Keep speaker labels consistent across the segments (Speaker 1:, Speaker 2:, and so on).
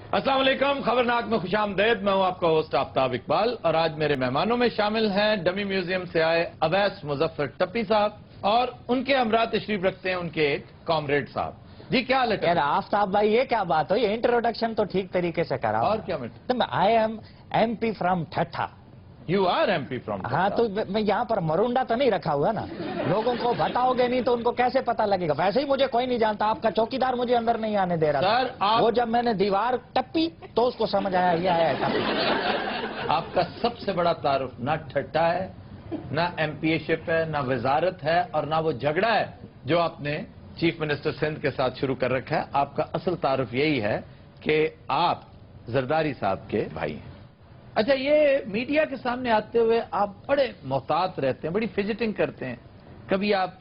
Speaker 1: अस्सलाम वालेकुम, खबरनाक में खुशामदीद। मैं हूं आपका होस्ट आफ्ताब इकबाल और आज मेरे मेहमानों में शामिल हैं डमी म्यूजियम से आए अवैस मुजफ्फर टप्पी साहब और उनके हमरा तशरीफ रखते हैं उनके एक कॉमरेड साहब। जी क्या हाल है?
Speaker 2: आफ्ताब भाई ये क्या बात हो, ये इंट्रोडक्शन तो ठीक तरीके से करा
Speaker 1: और क्या matter?
Speaker 2: I am MP from Thatta.
Speaker 1: You are MP from?
Speaker 2: हाँ तो मैं यहाँ पर मरुंडा तो नहीं रखा हुआ ना, लोगों को बताओगे नहीं तो उनको कैसे पता लगेगा। वैसे ही मुझे कोई नहीं जानता, आपका चौकीदार मुझे अंदर नहीं आने दे रहा
Speaker 1: सर,
Speaker 2: था। वो जब मैंने दीवार टप्पी तो उसको समझ आया ये आया टप्पी।
Speaker 1: आपका सबसे बड़ा तारुफ ना ठट्टा है, ना MPA-शिप है, ना वजारत है और ना वो झगड़ा है जो आपने चीफ मिनिस्टर सिंध के साथ शुरू कर रखा है। आपका असल तारुफ यही है कि आप जरदारी साहब के भाई हैं। अच्छा, ये मीडिया के सामने आते हुए आप बड़े मोहतात रहते हैं, बड़ी फिजिटिंग करते हैं, कभी आप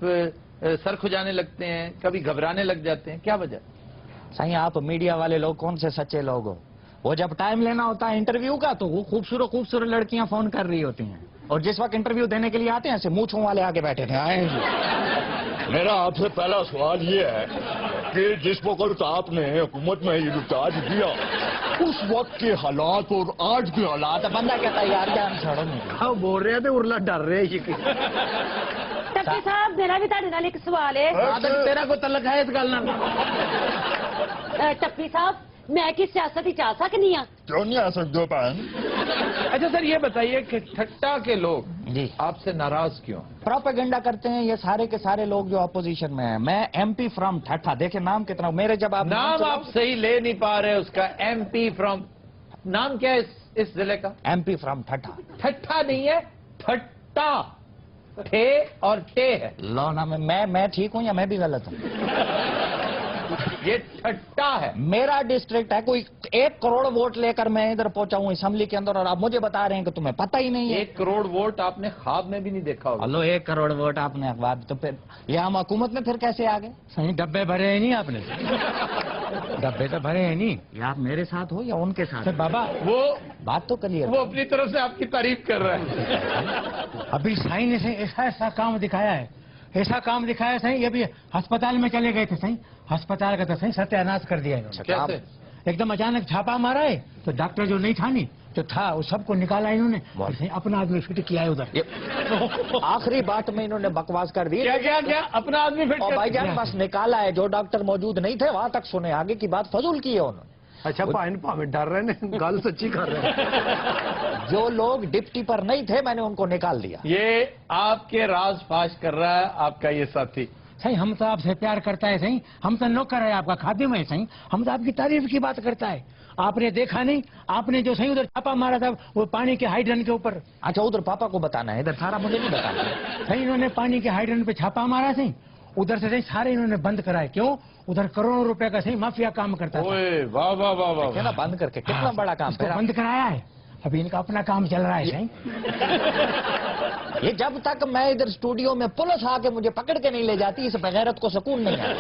Speaker 1: सर खुजाने लगते हैं, कभी घबराने लग जाते हैं, क्या वजह?
Speaker 2: सही, आप मीडिया वाले लोग कौन से सच्चे लोग हो? वो जब टाइम लेना होता है इंटरव्यू का तो वो खूबसूरत खूबसूरत लड़कियां फोन कर रही होती हैं, और जिस वक्त इंटरव्यू देने के लिए आते हैं ऐसे मूंछों वाले आगे बैठे थे। आए
Speaker 3: मेरा आपसे पहला सवाल ये है कि जिस वक्त आपने हुकूमत में ये रिचार्ज दिया उस वक्त के हालात और आज के हालात।
Speaker 2: बंदा कहता है यार जान छोड़ो नहीं,
Speaker 1: बोल रहे थे उर्ला डर रहे।
Speaker 4: टप्पी साहब मेरा भी ਤੁਹਾਡੇ ਨਾਲ ਇੱਕ ਸਵਾਲ ਹੈ।
Speaker 1: तेरा को तलक है इस गल नाल?
Speaker 4: टप्पी साहब मैं की सियासत ही आ सकनी हाँ?
Speaker 3: क्यों नहीं आ सकते हो बहन?
Speaker 1: अच्छा सर, ये बताइए कि ठट्टा के लोग
Speaker 2: जी
Speaker 1: आपसे नाराज क्यों?
Speaker 2: प्रोपेगेंडा करते हैं ये सारे के सारे लोग जो अपोजिशन में हैं। मैं MP फ्रॉम ठट्ठा, देखे नाम कितना मेरे, जब आप
Speaker 1: नाम आप सही ले नहीं पा रहे उसका। MP फ्रॉम, नाम क्या है इस जिले का?
Speaker 2: MP फ्रॉम ठट्ठा।
Speaker 1: ठट्ठा नहीं है, ठट्टा, ठे और टे है।
Speaker 2: लो ना, मैं ठीक हूँ या मैं भी गलत हूँ?
Speaker 1: ये ठट्टा है।
Speaker 2: मेरा डिस्ट्रिक्ट है, कोई 1 करोड़ वोट लेकर मैं इधर पहुंचा हूँ असेंबली के अंदर, और आप मुझे बता रहे हैं कि तुम्हें पता ही नहीं है।
Speaker 1: 1 करोड़ वोट आपने ख्वाब में भी नहीं देखा होगा।
Speaker 2: हेलो, 1 करोड़ वोट आपने अखबार, तो फिर ये हम हुकूमत में फिर कैसे आ गए?
Speaker 5: सही डब्बे भरे हैं नहीं आपने? डब्बे तो भरे हैं नहीं।
Speaker 2: या आप मेरे साथ हो या उनके साथ?
Speaker 5: सर बाबा
Speaker 1: वो
Speaker 2: बात तो क्लियर।
Speaker 1: वो अपनी तरफ से आपकी तारीफ कर रहा है।
Speaker 5: अभी साईं ने सही ऐसा काम दिखाया है, ऐसा काम दिखाया सही। अभी अस्पताल में चले गए थे सही, अस्पताल का तो सही सत्यानाश कर दिया इन्होंने।
Speaker 1: कैसे?
Speaker 5: एकदम अचानक छापा मारा है तो डॉक्टर जो नहीं था नहीं तो था, वो सबको निकाला इन्होंने, सही अपना आदमी फिट किया है उधर।
Speaker 2: आखिरी बात में इन्होंने बकवास कर दी।
Speaker 1: क्या क्या क्या अपना आदमी फिट
Speaker 2: और
Speaker 1: कर?
Speaker 2: भाईजान बस निकाला है, जो डॉक्टर मौजूद नहीं थे वहां तक सुने, आगे की बात फजूल की है उन्होंने।
Speaker 1: अच्छा, भावे डर रहे हैं, गल सच्ची कर रहे हैं।
Speaker 2: जो लोग डिप्टी पर नहीं थे मैंने उनको निकाल दिया।
Speaker 1: ये आपके राज फाश कर रहा है आपका ये साथी।
Speaker 5: सही हम तो आपसे प्यार करता है सही, हम तो नौकर है आपका, खादिम है सही, हम तो आपकी तारीफ की बात करता है। आपने देखा नहीं, आपने जो सही उधर छापा मारा था वो पानी के हाइड्रन के ऊपर।
Speaker 2: अच्छा, उधर पापा को बताना है, इधर सारा मुझे नहीं बताना।
Speaker 5: सही इन्होंने पानी के हाइड्रन पे छापा मारा सही, उधर से सही सारे इन्होंने बंद कराए। क्यों? उधर करोड़ों रुपए का सही माफिया काम करता था।
Speaker 1: ओए वाह वाह वाह वाह।
Speaker 2: क्या ना बंद करके कितना बड़ा काम
Speaker 5: उसको
Speaker 2: है।
Speaker 5: बंद कराया है, अभी इनका अपना काम चल रहा है सही।
Speaker 2: ये जब तक मैं इधर स्टूडियो में पुलिस आके मुझे पकड़ के नहीं ले जाती, इस बगैरत को सुकून नहीं है।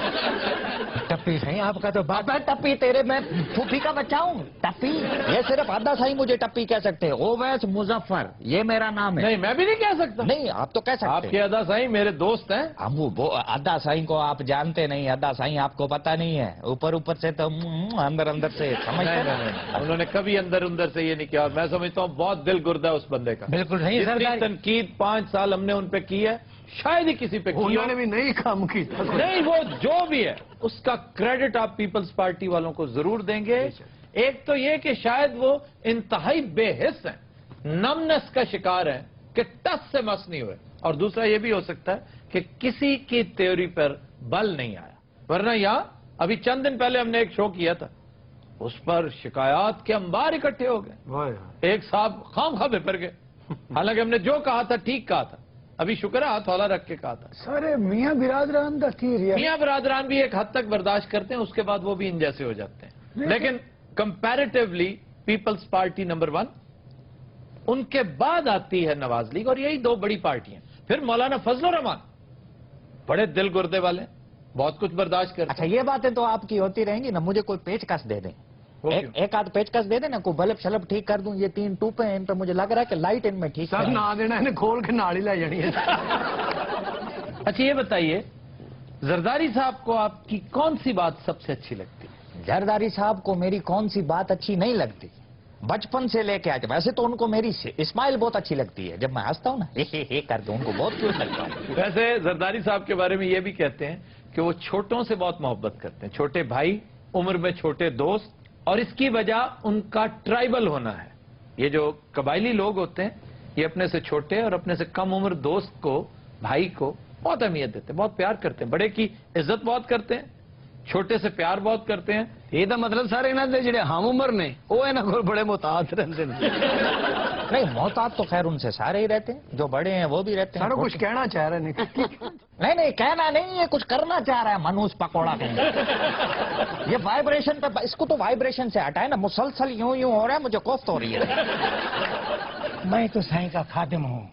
Speaker 5: टप्पी सही आपका तो बाप।
Speaker 2: अबे टप्पी तेरे, मैं फूफी का बच्चा हूँ? टप्पी ये सिर्फ अद्दा साई मुझे टप्पी कह सकते हैं। ओवैस मुजफ्फर ये मेरा नाम है।
Speaker 1: नहीं, मैं भी नहीं कह सकता।
Speaker 2: नहीं, आप तो कह सकते
Speaker 1: आपके
Speaker 2: हैं।
Speaker 1: अदा साईं मेरे दोस्त हैं।
Speaker 2: हम वो अद्दा साई को आप जानते नहीं, अद्दा साई आपको पता नहीं है, ऊपर ऊपर से तो अंदर अंदर से समझते नहीं।
Speaker 1: उन्होंने कभी अंदर अंदर से ये नहीं किया। मैं समझता हूँ बहुत दिल गुर्दा है उस बंदे का।
Speaker 5: बिल्कुल सही
Speaker 1: जितनी
Speaker 5: सरदार।
Speaker 1: तनकीद 5 साल हमने उन पे की है शायद ही किसी पे की हो।
Speaker 6: उन्होंने भी नहीं काम की।
Speaker 1: नहीं, वो जो भी है उसका क्रेडिट आप पीपल्स पार्टी वालों को जरूर देंगे। एक तो ये कि शायद वो इंतहाई बेहिस हैं, नमनेस का शिकार हैं कि टस से मस नहीं हुए, और दूसरा ये भी हो सकता है कि किसी की थ्योरी पर बल नहीं आया। वरना यहाँ अभी चंद दिन पहले हमने एक शो किया था, उस पर शिकायत के अंबार इकट्ठे हो गए। एक साहब खामखा बेपर गए, हालांकि हमने जो कहा था ठीक कहा था। अभी शुक्र है हाथ हौला रख के कहा था।
Speaker 6: सारे मियाँ बिरादरान का थी रिया।
Speaker 1: मियाँ बरादरान भी एक हद तक बर्दाश्त करते हैं, उसके बाद वो भी इन जैसे हो जाते हैं। लेकिन कंपैरेटिवली पीपल्स पार्टी नंबर 1, उनके बाद आती है नवाज लीग, और यही 2 बड़ी पार्टियां। फिर मौलाना फजल रहमान बड़े दिल गुर्दे वाले, बहुत कुछ बर्दाश्त करते।
Speaker 2: अच्छा, ये बातें तो आपकी होती रहेंगी ना, मुझे कोई पेचकस दे दें, एक आध पेचकस दे देना, कोई बल्ब शलब ठीक कर दूं। ये 3 टूपे हैं, इन पे मुझे लग रहा है कि लाइट इनमें ठीक
Speaker 6: सर
Speaker 2: है।
Speaker 6: ना देना, इन्हें खोल के नाड़ी ला जानी है।
Speaker 1: अच्छा ये बताइए, जरदारी साहब को आपकी कौन सी बात सबसे अच्छी लगती है?
Speaker 2: जरदारी साहब को मेरी कौन सी बात अच्छी नहीं लगती, बचपन से लेके आज। वैसे तो उनको मेरी स्माइल बहुत अच्छी लगती है, जब मैं हंसता हूँ ना हे करके उनको बहुत क्यूट लगता है।
Speaker 1: वैसे जरदारी साहब के बारे में ये भी कहते हैं कि वो छोटों से बहुत मोहब्बत करते हैं, छोटे भाई, उम्र में छोटे दोस्त, और इसकी वजह उनका ट्राइबल होना है। ये जो कबायली लोग होते हैं ये अपने से छोटे और अपने से कम उम्र दोस्त को, भाई को बहुत अहमियत देते हैं, बहुत प्यार करते हैं, बड़े की इज्जत बहुत करते हैं, छोटे से प्यार बहुत करते हैं।
Speaker 6: ਇਹ ਤਾਂ ਮਤਲਬ ਸਾਰੇ ਇਹਨਾਂ ਦੇ ਜਿਹੜੇ ਹਮ ਉਮਰ ਨੇ ਉਹ ਇਹਨਾਂ ਕੋਲ ਬੜੇ ਮੁਹਤਾਜ ਰਹਿੰਦੇ ਨੇ।
Speaker 2: नहीं, मोहताज तो खैर उनसे सारे ही रहते हैं, जो बड़े हैं वो भी रहते हैं।
Speaker 6: ਸਾਰਾ ਕੁਝ ਕਹਿਣਾ ਚਾਹ ਰਹੇ ਨੇ।
Speaker 2: नहीं कहना नहीं है, कुछ करना चाह रहा है मनोज पकौड़ा कहीं। ये वाइब्रेशन पे, इसको तो वाइब्रेशन से हटाए ना, मुसलसल यूं यूं हो रहा है, मुझे कोफ्त हो रही है।
Speaker 5: मैं तो साईं का खादिम हूँ।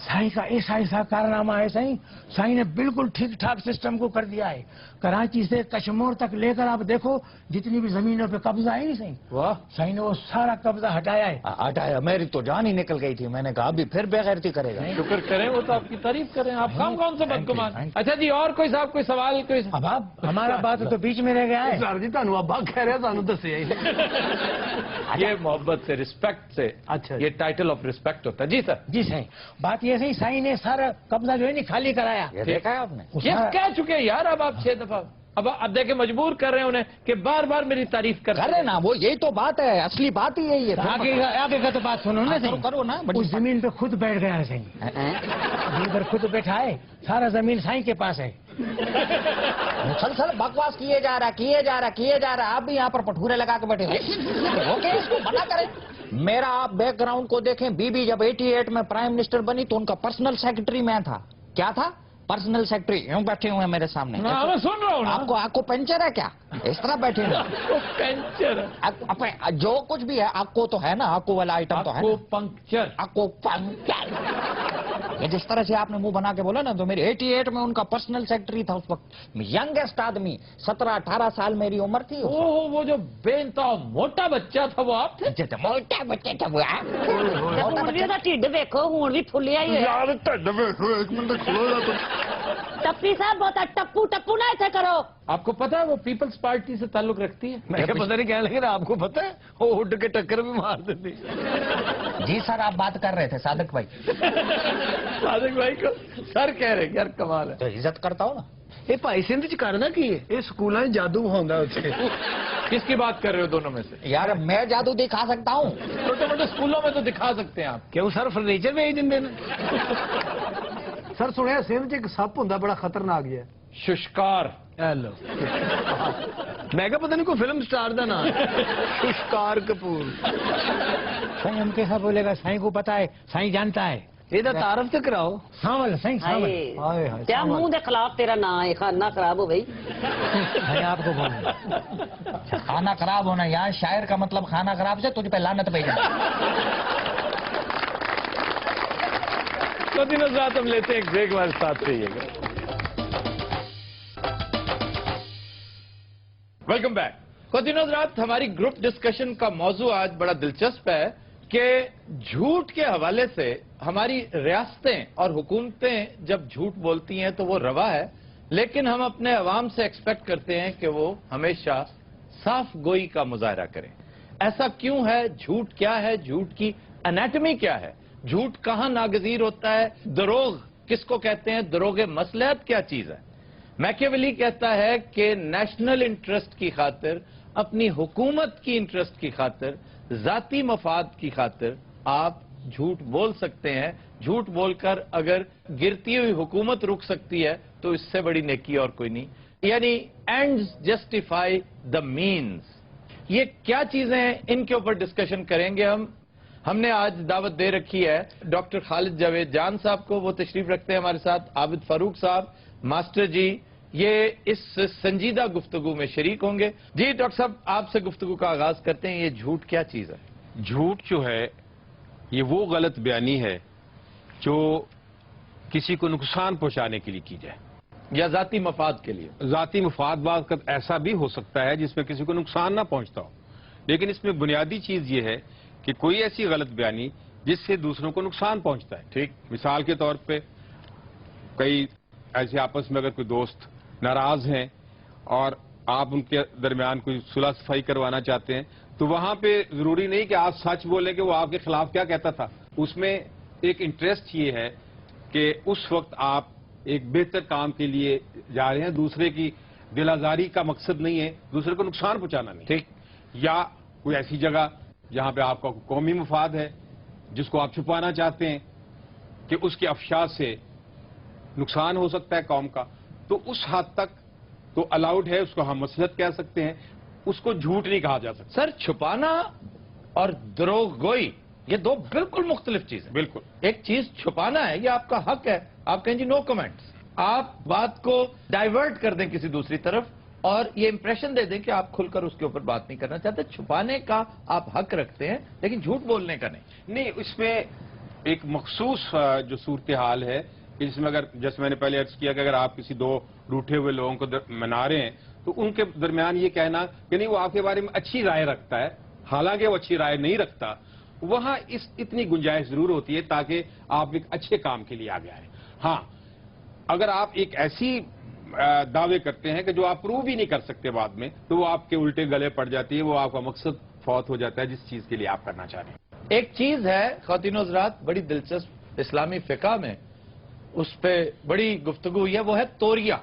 Speaker 5: साईं का ऐसा कारनामा है साईं, साईं ने बिल्कुल ठीक ठाक सिस्टम को कर दिया है। कराची से कश्मीर तक लेकर आप देखो जितनी भी जमीनों पे कब्जा है नहीं साईं,
Speaker 2: वाह,
Speaker 5: साईं ने वो सारा कब्जा हटाया है।
Speaker 2: हटाया, मेरी तो जान ही निकल गई थी। मैंने कहा अभी फिर बेगैरती करेगा।
Speaker 1: शुक्र करें, वो तो आपकी तारीफ करें। आप कौन से बदगुमान। अच्छा जी, और कोई साहब कोई सवाल कोई?
Speaker 5: अब आप हमारा बात तो बीच में रह गया है।
Speaker 6: ਸਰ ਜੀ ਤੁਹਾਨੂੰ ਅੱਬਾ ਕਹਿ ਰਿਹਾ, ਸਾਨੂੰ ਦੱਸਿਆ ਹੀ ਨਹੀਂ।
Speaker 1: ये मोहब्बत से, रिस्पेक्ट से,
Speaker 6: अच्छा।
Speaker 1: ये टाइटल ऑफ रिस्पेक्ट होता है। जी सर।
Speaker 5: जी साईं, बात ये सही, साईं ने सारा कब्जा जो है नहीं खाली कराया।
Speaker 2: ये देखा है आपने?
Speaker 5: वो
Speaker 1: ये
Speaker 5: सारा-
Speaker 1: कह चुके हैं यार, अब आप 6 दफा, अब देखे मजबूर कर रहे हैं उन्हें कि बार बार मेरी तारीफ कर
Speaker 2: करे ना, वो यही तो बात है, असली बात ही यही है।
Speaker 5: आगे का तो बात सुनो ना
Speaker 2: करो,
Speaker 5: साईं।
Speaker 2: करो ना, बड़ी
Speaker 5: उस जमीन पे खुद बैठ गया है साईं, इधर खुद बैठा है, सारा जमीन साईं के पास है।
Speaker 2: मुसलसल बकवास किए जा रहा। आप भी यहाँ पर पठूरे लगा के बैठे हो। ओके, इसको मना करें। मेरा आप बैकग्राउंड को देखें, बीबी जब 88 में प्राइम मिनिस्टर बनी तो उनका पर्सनल सेक्रेटरी मैं था। क्या था? Personal secretary. यूं बैठे हुए हैं मेरे सामने।
Speaker 1: हाँ, मैं सुन रहा हूँ ना।
Speaker 2: आपको पंचर है क्या? इस तरह बैठे हुए
Speaker 1: आपको पंचर,
Speaker 2: आप जो कुछ भी है, आपको तो है ना, आपको वाला आइटम तो है
Speaker 1: आपको
Speaker 2: ना?
Speaker 1: पंक्चर।
Speaker 2: आपको पंचर। ये जिस तरह से आपने मुंह बना के बोला ना, तो मेरी 88 में उनका पर्सनल सेक्रेटरी था उस वक्त। यंगेस्ट आदमी, 17-18 साल मेरी उम्र थी।
Speaker 1: ओह, वो जो बेनता मोटा बच्चा था वो आप थे?
Speaker 2: मोटा बच्चे थे वो।
Speaker 4: ਹੁਣ ਵੀ ਉਹਦਾ ਢਿੱਡ ਵੇਖੋ, ਹੁਣ ਵੀ ਫੁੱਲਿਆ ਹੀ ਹੋਇਆ।
Speaker 3: यार ढिड वेखो, एक मिनट खलो जा तुम।
Speaker 4: ਟੱਪੀ ਸਾਹਿਬ ਬਹੁਤਾ ਟੱਪੂ ਨਾ ਇੱਥੇ ਕਰੋ।
Speaker 1: आपको पता है वो पीपल्स पार्टी से ताल्लुक रखती है?
Speaker 6: मैं क्या पता नहीं कहने लगे ना, आपको पता है वो उड़ के टक्कर भी मार देती।
Speaker 2: जी सर, आप बात कर रहे थे सादिक भाई।
Speaker 1: सादिक भाई को सर कह रहे, यार कमाल है।
Speaker 2: तो इज्जत करता हो ना।
Speaker 6: ਇਹ ਭਾਈ ਸਿੰਧ ਚ ਕਰਨਾ ਕੀ ਹੈ? ਇਹ ਸਕੂਲਾਂ 'ਚ ਜਾਦੂ ਹੁੰਦਾ ਉੱਥੇ।
Speaker 1: किसकी बात कर रहे हो दोनों में से?
Speaker 2: यार मैं जादू दिखा सकता हूँ।
Speaker 1: छोटे मोटे स्कूलों में तो दिखा सकते हैं आप।
Speaker 6: ਕਿਉਂ ਸਰ ਫਰਨੀਚਰ ਵੇਚ ਦਿੰਦੇ ਨੇ? ਸਰ ਸੁਣਿਆ ਸਿੰਧ 'ਚ ਇੱਕ ਸੱਪ ਹੁੰਦਾ ਬੜਾ ਖਤਰਨਾਕ ਜਿਹਾ।
Speaker 1: शुष्कार।
Speaker 6: ਹੈਲੋ ਮੈਂ ਕਿਹਾ ਪਤਾ ਨਹੀਂ ਕੋਈ ਫਿਲਮ ਸਟਾਰ ਦਾ ਨਾਮ ਸ਼ੁਸ਼ਕਾਰ ਕਪੂਰ।
Speaker 5: साईं हम कैसा बोलेगा, साईं को पता है, साईं जानता है।
Speaker 6: ਇਹਦਾ ਤਾਰਫ ਤੇ ਕਰਾਓ।
Speaker 5: सावल साईं, सावल।
Speaker 6: ਹਾਏ ਹਾਏ
Speaker 4: ਤੇ ਮੂੰਹ ਦੇ ਖਿਲਾਫ ਤੇਰਾ ਨਾਂ ਹੈ, ਖਾਨਾ ਖਰਾਬ ਹੋ ਗਈ।
Speaker 5: साईं आपको बोलूंगा।
Speaker 2: खाना खराब होना, यहाँ शायर का मतलब खाना खराब से तुझ पे लानत भेजना।
Speaker 1: तो दिनों रात हम लेते हैं एक ब्रेक, हमारे साथ रहिएगा। Welcome back. तो दिनों रात हमारी ग्रुप डिस्कशन का मौजू आज बड़ा दिलचस्प है कि झूठ के हवाले से हमारी रियासतें और हुकूमतें जब झूठ बोलती हैं तो वो रवा है, लेकिन हम अपने अवाम से एक्सपेक्ट करते हैं कि वो हमेशा साफ गोई का मुजाहरा करें। ऐसा क्यों है? झूठ क्या है? झूठ की एनाटमी क्या है? झूठ कहाँ नागजीर होता है? दरोग किसको कहते हैं? दरोगे मसलहत क्या चीज है? मैकियावेली कहता है कि नेशनल इंटरेस्ट की खातिर, अपनी हुकूमत की इंटरेस्ट की खातिर, जाती मफाद की खातिर आप झूठ बोल सकते हैं। झूठ बोलकर अगर गिरती हुई हुकूमत रुक सकती है तो इससे बड़ी नेकी और कोई नहीं। यानी एंड्स जस्टिफाई द मीन्स। ये क्या चीजें हैं, इनके ऊपर डिस्कशन करेंगे हम। हमने आज दावत दे रखी है डॉक्टर खालिद जावेद जान साहब को, वो तशरीफ रखते हैं हमारे साथ। आबिद फारूक साहब, मास्टर जी, ये इस संजीदा गुफ्तगू में शरीक होंगे। जी डॉक्टर साहब, आपसे गुफ्तगू का आगाज करते हैं। ये झूठ क्या चीज है?
Speaker 7: झूठ जो है ये वो गलत बयानी है जो किसी को नुकसान पहुंचाने के लिए की जाए,
Speaker 1: या जाती मफाद के लिए।
Speaker 7: जाती मुफाद का ऐसा भी हो सकता है जिसमें किसी को नुकसान ना पहुंचता हो, लेकिन इसमें बुनियादी चीज ये है कि कोई ऐसी गलत बयानी जिससे दूसरों को नुकसान पहुंचता है। ठीक, मिसाल के तौर पे कई ऐसे आपस में अगर कोई दोस्त नाराज हैं और آپ ان کے درمیان کوئی صلح صفائی کروانا چاہتے ہیں تو وہاں پہ ضروری نہیں کہ آپ سچ بولیں کہ وہ آپ کے خلاف کیا کہتا تھا. اس میں ایک انٹرسٹ یہ ہے کہ اس وقت آپ ایک بہتر کام کے لیے جا رہے ہیں, دوسرے کی دل آزاری کا مقصد نہیں ہے, دوسرے کو نقصان پہنچانا نہیں, ٹھیک, یا کوئی ایسی جگہ جہاں پہ آپ کا قومی مفاد ہے جس کو آپ چھپانا چاہتے ہیں کہ اس کے افشا سے نقصان ہو سکتا ہے قوم کا, تو اس حد تک تو الاؤڈ ہے, اس کو ہم مصلحت کہہ سکتے ہیں, اس کو جھوٹ نہیں کہا جا سکتا.
Speaker 1: سر چھپانا اور دروغ گوئی یہ دو بالکل مختلف چیزیں.
Speaker 7: بالکل,
Speaker 1: ایک چیز چھپانا ہے, یہ آپ کا حق ہے, آپ کہیں جی نو کمنٹس, آپ بات کو ڈائیورٹ کر دیں کسی دوسری طرف اور یہ امپریشن دے دیں کہ آپ کھل کر اس کے اوپر بات نہیں کرنا چاہتے. چھپانے کا آپ حق رکھتے ہیں لیکن جھوٹ بولنے کا نہیں.
Speaker 7: اس میں ایک مخصوص جو صورتحال ہے اس میں, اگر جیسے میں نے پہلے عرض کیا کہ اگر آپ کسی دو روٹھے ہوئے لوگوں کو منا رہے ہیں تو ان کے درمیان یہ کہنا کہ نہیں وہ آپ کے بارے میں اچھی رائے رکھتا ہے حالانکہ وہ اچھی رائے نہیں رکھتا, وہاں اتنی گنجائش ضرور ہوتی ہے تاکہ آپ ایک اچھے کام کے لیے آگے آئیں. ہاں, اگر آپ ایک ایسی دعوے کرتے ہیں کہ جو آپ پروو بھی نہیں کر سکتے بعد میں تو وہ آپ کے الٹے گلے پڑ جاتی ہے, وہ آپ کا مقصد فوت ہو جاتا ہے جس چیز کے لیے آپ کرنا چاہ رہے ہیں.
Speaker 1: ایک چیز ہے خواتین و حضرات بڑی دلچسپ اسلامی فقہ میں اس پہ بڑی گفتگو ہوئی ہے, وہ ہے توریہ,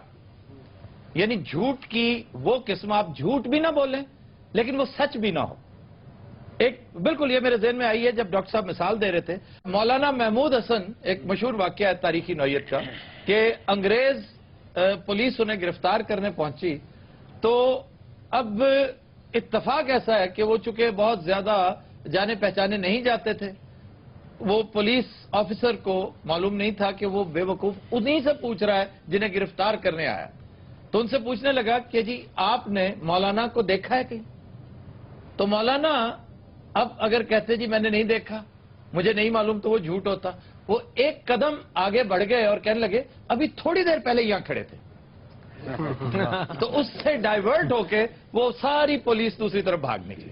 Speaker 1: یعنی جھوٹ کی وہ قسم, آپ جھوٹ بھی نہ بولیں لیکن وہ سچ بھی نہ ہو. ایک بالکل یہ میرے ذہن میں آئی ہے جب ڈاکٹر صاحب مثال دے رہے تھے, مولانا محمود حسن, ایک مشہور واقعہ ہے تاریخی نوعیت کا کہ انگریز پولیس انہیں گرفتار کرنے پہنچی تو اب اتفاق ایسا ہے کہ وہ چونکہ بہت زیادہ جانے پہچانے نہیں جاتے تھے, وہ پولیس آفیسر کو معلوم نہیں تھا کہ وہ بے وقوف انہی سے پوچھ رہا ہے جنہیں گرفتار کرنے آیا. تو ان سے پوچھنے لگا کہ جی آپ نے مولانا کو دیکھا ہے کہیں؟ تو مولانا اب اگر کہتے جی میں نے نہیں دیکھا, مجھے نہیں معلوم, تو وہ جھوٹ ہوتا. وہ ایک قدم آگے بڑھ گئے اور کہنے لگے ابھی تھوڑی دیر پہلے یہاں کھڑے تھے. تو اس سے ڈائیورٹ ہو کے وہ ساری پولیس دوسری طرف بھاگ نکلی.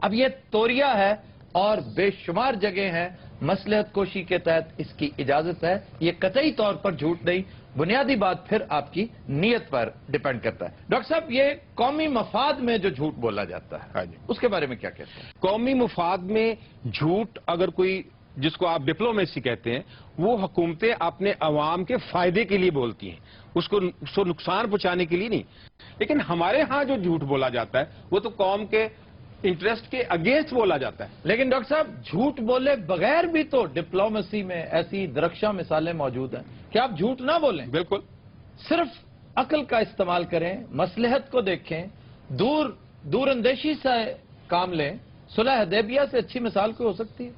Speaker 1: اب یہ توریہ ہے اور بے شمار جگہ ہیں, مصلحت کوشی کے تحت اس کی اجازت ہے, یہ قطعی طور پر جھوٹ نہیں. بنیادی بات پھر آپ کی نیت پر ڈیپینڈ کرتا ہے. ڈاکٹر صاحب یہ قومی مفاد میں جو جھوٹ بولا جاتا ہے اس کے بارے میں کیا کہتے ہیں؟
Speaker 7: قومی مفاد میں جھوٹ اگر کوئی جس کو آپ ڈپلومیسی کہتے ہیں وہ حکومتیں اپنے عوام کے فائدے کے لیے بولتی ہیں, اس کو نقصان پہنچانے کے لیے نہیں. لیکن ہمارے ہاں جو جھوٹ بولا جاتا ہے وہ تو قوم کے انٹرسٹ کے اگینسٹ بولا جاتا ہے.
Speaker 1: لیکن ڈاکٹر صاحب جھوٹ بولے بغیر بھی تو ڈپلومیسی میں ایسی درخشاں مثالیں موجود ہیں کہ آپ جھوٹ نہ بولیں,
Speaker 7: بالکل,
Speaker 1: صرف عقل کا استعمال کریں, مصلحت کو دیکھیں, دور اندیشی سے کام لیں. صلح حدیبیہ سے اچھی مثال کوئی ہو سکتی ہے؟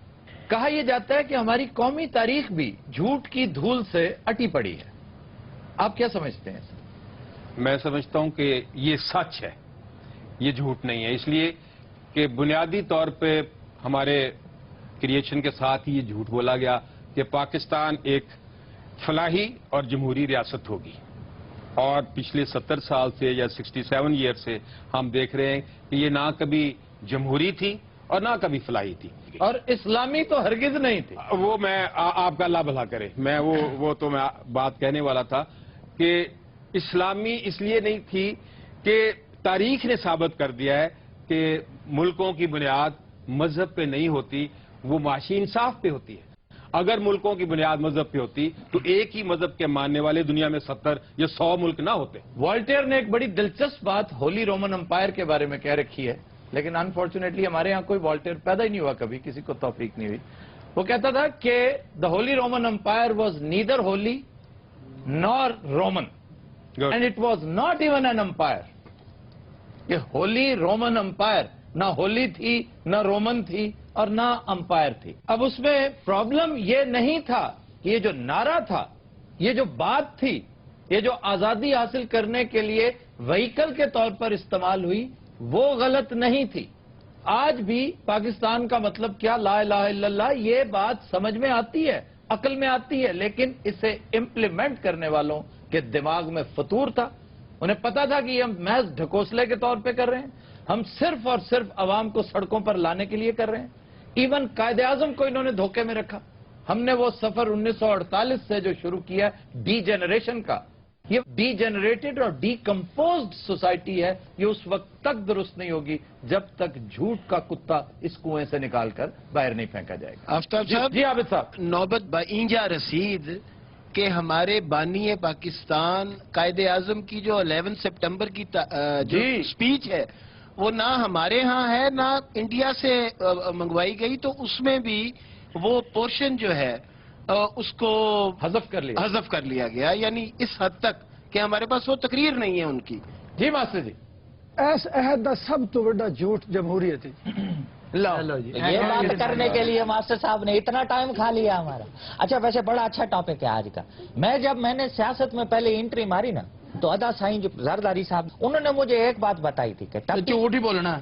Speaker 1: کہا یہ جاتا ہے کہ ہماری قومی تاریخ بھی جھوٹ کی دھول سے اٹی پڑی ہے. آپ کیا سمجھتے ہیں؟
Speaker 7: میں سمجھتا ہوں کہ یہ سچ ہے, یہ جھوٹ نہیں ہے, اس لیے کہ بنیادی طور پہ ہمارے کریشن کے ساتھ ہی یہ جھوٹ بولا گیا کہ پاکستان ایک فلاحی اور جمہوری ریاست ہوگی, اور پچھلے 70 سال سے یا 67 ایئر سے ہم دیکھ رہے ہیں کہ یہ نہ کبھی جمہوری تھی اور نہ کبھی فلاحی تھی,
Speaker 1: اور اسلامی تو ہرگز نہیں تھی.
Speaker 7: وہ میں آپ کا اللہ بھلا کرے, میں وہ تو میں بات کہنے والا تھا کہ اسلامی اس لیے نہیں تھی کہ تاریخ نے ثابت کر دیا ہے کہ ملکوں کی بنیاد مذہب پہ نہیں ہوتی, وہ معاشی انصاف پہ ہوتی ہے. اگر ملکوں کی بنیاد مذہب پہ ہوتی تو ایک ہی مذہب کے ماننے والے دنیا میں 70 یا 100 ملک نہ ہوتے.
Speaker 1: والٹیر نے ایک بڑی دلچسپ بات ہولی رومن امپائر کے بارے میں کہہ رکھی ہے, لیکن انفارچونیٹلی ہمارے ہاں کوئی والٹیر پیدا ہی نہیں ہوا, کبھی کسی کو توفیق نہیں ہوئی. وہ کہتا تھا کہ the holy Roman empire was neither holy nor Roman and it was not even an empire. یہ ہولی رومن امپائر نہ ہولی تھی, نہ رومن تھی, اور نہ امپائر تھی. اب اس میں پرابلم یہ نہیں تھا کہ یہ جو نعرہ تھا, یہ جو بات تھی, یہ جو آزادی حاصل کرنے کے لیے وہیکل کے طور پر استعمال ہوئی, وہ غلط نہیں تھی. آج بھی پاکستان کا مطلب کیا, لا الہ الا اللہ, یہ بات سمجھ میں آتی ہے, عقل میں آتی ہے, لیکن اسے امپلیمنٹ کرنے والوں کے دماغ میں فطور تھا. انہیں پتا تھا کہ یہ ہم محض ڈھکوسلے کے طور پہ کر رہے ہیں, ہم صرف اور صرف عوام کو سڑکوں پر لانے کے لیے کر رہے ہیں. ایون قائد اعظم کو انہوں نے دھوکے میں رکھا. ہم نے وہ سفر 1948 سے جو شروع کیا ڈی جنریشن کا, یہ ڈی جنریٹڈ اور ڈی کمپوزڈ سوسائٹی ہے. یہ اس وقت تک درست نہیں ہوگی جب تک جھوٹ کا کتا اس کنویں سے نکال کر باہر نہیں پھینکا جائے گا.
Speaker 8: آفتاب صاحب
Speaker 1: جی عابد صاحب.
Speaker 8: نوبت با اینجا رسید کہ ہمارے بانی پاکستان قائد اعظم کی جو 11 سپٹمبر کی جو سپیچ ہے وہ نہ ہمارے ہاں ہے نہ انڈیا سے منگوائی گئی, تو اس میں بھی وہ پورشن جو ہے اس کو حذف کر لیا گیا, یعنی اس حد تک کہ ہمارے پاس وہ تقریر نہیں ہے ان کی.
Speaker 1: جی ماسٹر جی.
Speaker 6: اس عہد کا سب تو بڑا جھوٹ جمہوریت ہے.
Speaker 2: یہ بات کرنے کے لیے ماسٹر صاحب نے اتنا ٹائم کھا لیا ہمارا. اچھا ویسے بڑا اچھا ٹاپک ہے آج کا. جب میں نے سیاست میں پہلے انٹری ماری نا تو ادا سائیں جو زرداری صاحب انہوں نے مجھے ایک بات بتائی تھی کہ
Speaker 6: جھوٹ ہی بولنا.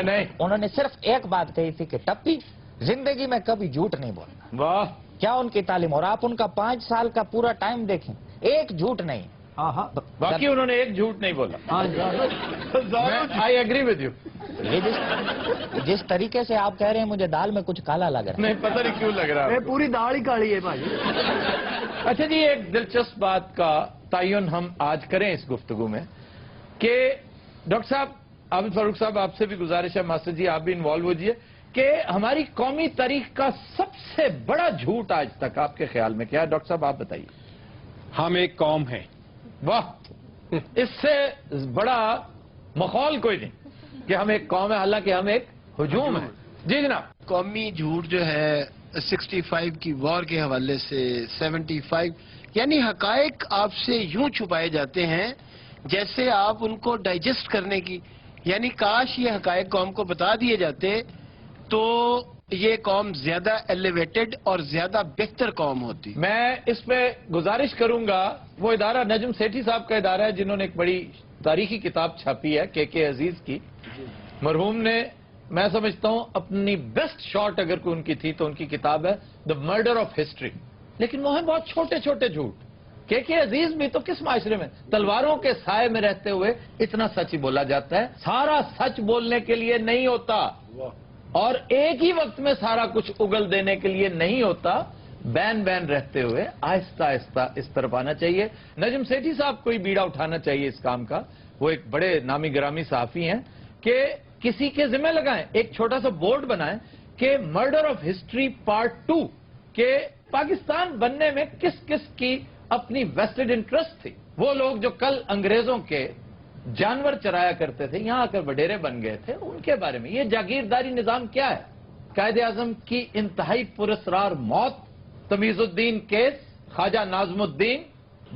Speaker 1: نہیں
Speaker 2: انہوں نے صرف ایک بات کہی تھی کہ ٹپی زندگی میں کبھی جھوٹ نہیں بولنا.
Speaker 1: واہ
Speaker 2: کیا ان کی تعلیم, اور آپ ان کا 5 سال کا پورا ٹائم دیکھیں ایک جھوٹ نہیں.
Speaker 1: باقی انہوں نے ایک جھوٹ نہیں بولا. I agree with you.
Speaker 2: یہ جس طریقے سے آپ کہہ رہے ہیں مجھے دال میں کچھ کالا لگ رہا ہے.
Speaker 1: نہیں پتہ نہیں کیوں لگ رہا ہے.
Speaker 6: پوری دال ہی کالی ہے بھائی.
Speaker 1: اچھا جی, ایک دلچسپ بات کا تعین ہم آج کریں اس گفتگو میں کہ ڈاکٹر صاحب عابد فاروق صاحب آپ سے بھی گزارش ہے, ماسٹر جی آپ بھی انوالو ہوجیے, کہ ہماری قومی تاریخ کا سب سے بڑا جھوٹ آج تک آپ کے خیال میں کیا ہے؟ ڈاکٹر صاحب آپ بتائیے.
Speaker 7: ہم ایک قوم ہیں.
Speaker 1: واہ, اس سے بڑا مخول کوئی نہیں کہ ہم ایک قوم ہے, حالانکہ ہم ایک ہجوم ہیں. جی جناب.
Speaker 8: قومی جھوٹ جو ہے 65 کی وار کے حوالے سے 75, یعنی حقائق آپ سے یوں چھپائے جاتے ہیں جیسے آپ ان کو ڈائجسٹ کرنے کی, یعنی کاش یہ حقائق قوم کو بتا دیے جاتے تو یہ قوم زیادہ ایلیویٹڈ اور زیادہ بہتر قوم ہوتی.
Speaker 1: میں اس پہ گزارش کروں گا, وہ ادارہ نجم سیٹھی صاحب کا ادارہ ہے جنہوں نے ایک بڑی تاریخی کتاب چھاپی ہے کے عزیز کی. مرحوم نے, میں سمجھتا ہوں اپنی بیسٹ شارٹ اگر کوئی ان کی تھی تو ان کی کتاب ہے دا مرڈر آف ہسٹری. لیکن وہ ہیں بہت چھوٹے چھوٹے جھوٹ. کے عزیز بھی تو کس معاشرے میں تلواروں کے سائے میں رہتے ہوئے اتنا سچ ہی بولا جاتا ہے. سارا سچ بولنے کے لیے نہیں ہوتا اور ایک ہی وقت میں سارا کچھ اگل دینے کے لیے نہیں ہوتا. بین رہتے ہوئے آہستہ آہستہ اس طرف آنا چاہیے. نجم سیٹھی صاحب کو ہی بیڑا اٹھانا چاہیے اس کام کا. وہ ایک بڑے نامی گرامی صحافی ہیں کہ کسی کے ذمہ لگائیں, ایک چھوٹا سا بورڈ بنائیں کہ مرڈر آف ہسٹری پارٹ 2, کہ پاکستان بننے میں کس کس کی اپنی ویسٹڈ انٹرسٹ تھی. وہ لوگ جو کل انگریزوں کے جانور چرایا کرتے تھے, یہاں آ کر وڈیرے بن گئے تھے, ان کے بارے میں. یہ جاگیرداری نظام کیا ہے؟ قائد اعظم کی انتہائی پراسرار موت, تمیز الدین کیس, خواجہ ناظم الدین,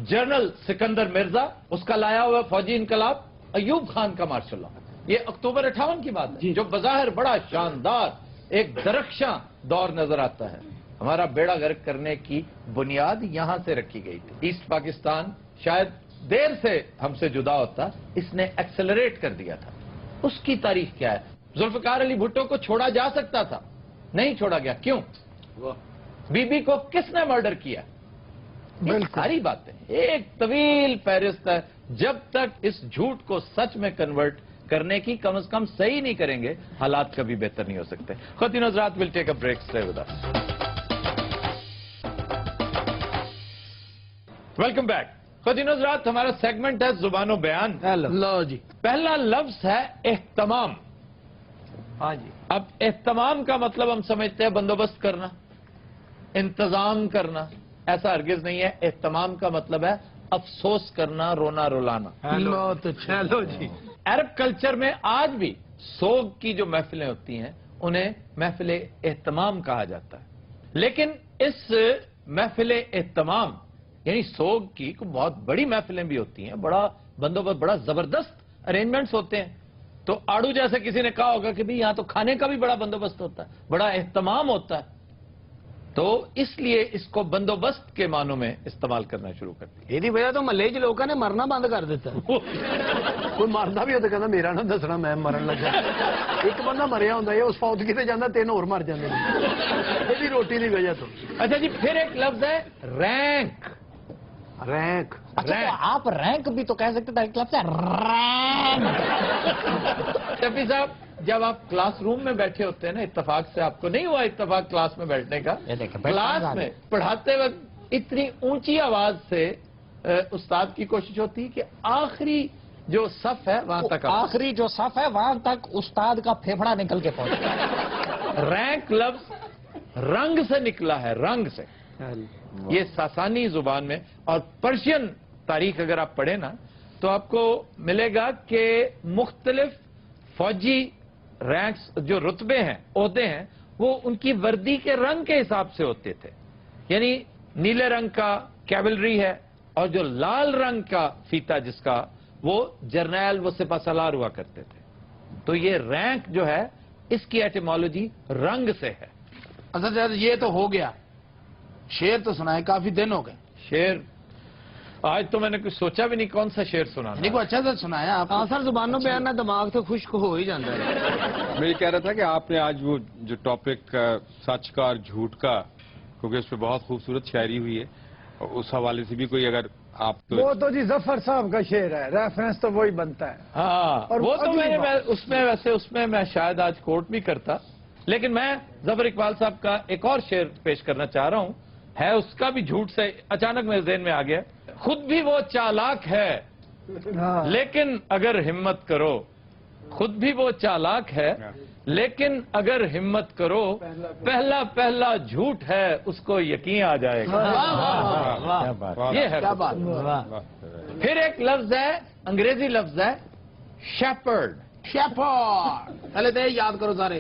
Speaker 1: جنرل سکندر مرزا, اس کا لایا ہوا فوجی انقلاب, ایوب خان کا مارشل لا. یہ اکتوبر 58 کی بات ہے جو بظاہر بڑا شاندار ایک درخشاں دور نظر آتا ہے. ہمارا بیڑا غرق کرنے کی بنیاد یہاں سے رکھی گئی تھی. ایسٹ پاکستان شاید دیر سے ہم سے جدا ہوتا, اس نے ایکسلریٹ کر دیا تھا. اس کی تاریخ کیا ہے؟ ذوالفقار علی بھٹو کو چھوڑا جا سکتا تھا, نہیں چھوڑا گیا. کیوں؟ بی بی کو کس نے مرڈر کیا؟ ساری باتیں ایک طویل فہرست ہے. جب تک اس جھوٹ کو سچ میں کنورٹ کرنے کی کم از کم صحیح نہیں کریں گے, حالات کبھی بہتر نہیں ہو سکتے. خواتین حضرات, we'll take a break. Stay with us. Welcome back. خواتین حضرات, ہمارا سیگمنٹ ہے زبان و بیان.
Speaker 6: لو جی,
Speaker 1: پہلا لفظ ہے اہتمام.
Speaker 6: ہاں جی.
Speaker 1: اب اہتمام کا مطلب ہم سمجھتے ہیں بندوبست کرنا, انتظام کرنا. ایسا ہرگز نہیں ہے. اہتمام کا مطلب ہے افسوس کرنا, رونا رلانا.
Speaker 6: لو تو چلو جی.
Speaker 1: عرب کلچر میں آج بھی سوگ کی جو محفلیں ہوتی ہیں انہیں محفل اہتمام کہا جاتا ہے. لیکن اس محفل اہتمام یعنی سوگ کی بہت بڑی محفلیں بھی ہوتی ہیں, بڑا بندوبست, بڑا زبردست ارینجمنٹس ہوتے ہیں. تو آڑو جیسے کسی نے کہا ہوگا کہ بھی یہاں تو کھانے کا بھی بڑا بندوبست ہوتا ہے, بڑا اہتمام ہوتا ہے. تو اس لیے اس کو بندوبست کے معنوں میں استعمال کرنا شروع کر دیا.
Speaker 6: یہ وجہ تو محلے چ لوگوں نے مرنا بند کر دیتا. کوئی مردا بھی ہوتا کہنا میرا نہ دسنا میں مرن لگا. ایک بندہ مریا ہوتا ہے, اس فوت کتے جانا 3 اور مر جاتے ہیں یہ روٹی کی وجہ تو.
Speaker 1: اچھا جی, پھر ایک لفظ ہے رینک.
Speaker 6: رینک.
Speaker 2: اچھا تو آپ رینک بھی تو کہہ سکتے تھے, ایک لفظ ہے رینک.
Speaker 1: شفیع صاحب, جب آپ کلاس روم میں بیٹھے ہوتے ہیں نا, اتفاق سے آپ کو نہیں ہوا اتفاق کلاس میں بیٹھنے کا, کلاس میں پڑھاتے وقت اتنی اونچی آواز سے उस्ताद की कोशिश होती है कि आखिरी जो सफ है वहां तक
Speaker 2: आखिरी जो सफ है वहां तक उस्ताद का फेफड़ा निकल के पहुंचे।
Speaker 1: रैंक लफ्ज रंग से निकला है, रंग से। ये सासानी जुबान में, और पर्शियन तारीख अगर आप पढ़े ना तो आपको मिलेगा कि मुख्तलिफ फौजी रैंक्स जो रुतबे हैं, ओहदे हैं, वो उनकी वर्दी के रंग के हिसाब से होते थे। यानी नीले रंग का कैवलरी है, और जो लाल रंग का फीता जिसका, वो जर्नैल, वो सिपाहसालार हुआ करते थे। तो ये रैंक जो है इसकी एटिमोलॉजी रंग से है।
Speaker 6: अच्छा सर, ये तो हो गया, शेर तो सुनाए, काफी दिन हो गए।
Speaker 1: शेर आज तो मैंने कुछ सोचा भी नहीं कौन सा शेर सुनाना।
Speaker 6: नहीं, को अच्छा से सुनाया आप।
Speaker 8: हाँ सर, जुबानों पे आना दिमाग तो खुश्क हो ही जाता है।
Speaker 7: मैं ये कह रहा था कि आपने आज वो जो टॉपिक सच का और झूठ का, क्योंकि उस पर बहुत खूबसूरत शायरी हुई है, और उस हवाले से भी कोई अगर आप
Speaker 5: वो तो जी जफर साहब का शेर है, रेफरेंस तो वही बनता है।
Speaker 1: हाँ,
Speaker 5: और
Speaker 1: वो तो
Speaker 5: अगली बात-
Speaker 1: उसमें मैं शायद आज कोर्ट भी करता, लेकिन मैं जफर इकबाल साहब का एक और शेर पेश करना चाह रहा हूं, है उसका भी झूठ से अचानक मेरे ज़हन में आ गया। खुद भी वो चालाक है,
Speaker 5: हाँ।
Speaker 1: लेकिन अगर हिम्मत करो, खुद भी वो चालाक है, लेकिन अगर हिम्मत करो, पहला पहला झूठ है उसको यकीन आ जाएगा। ये है
Speaker 6: क्या बात।
Speaker 1: फिर एक लफ्ज है, अंग्रेजी लफ्ज है शेपर्ड।
Speaker 6: शेफर्ड, पहले तो ये याद करो सारे।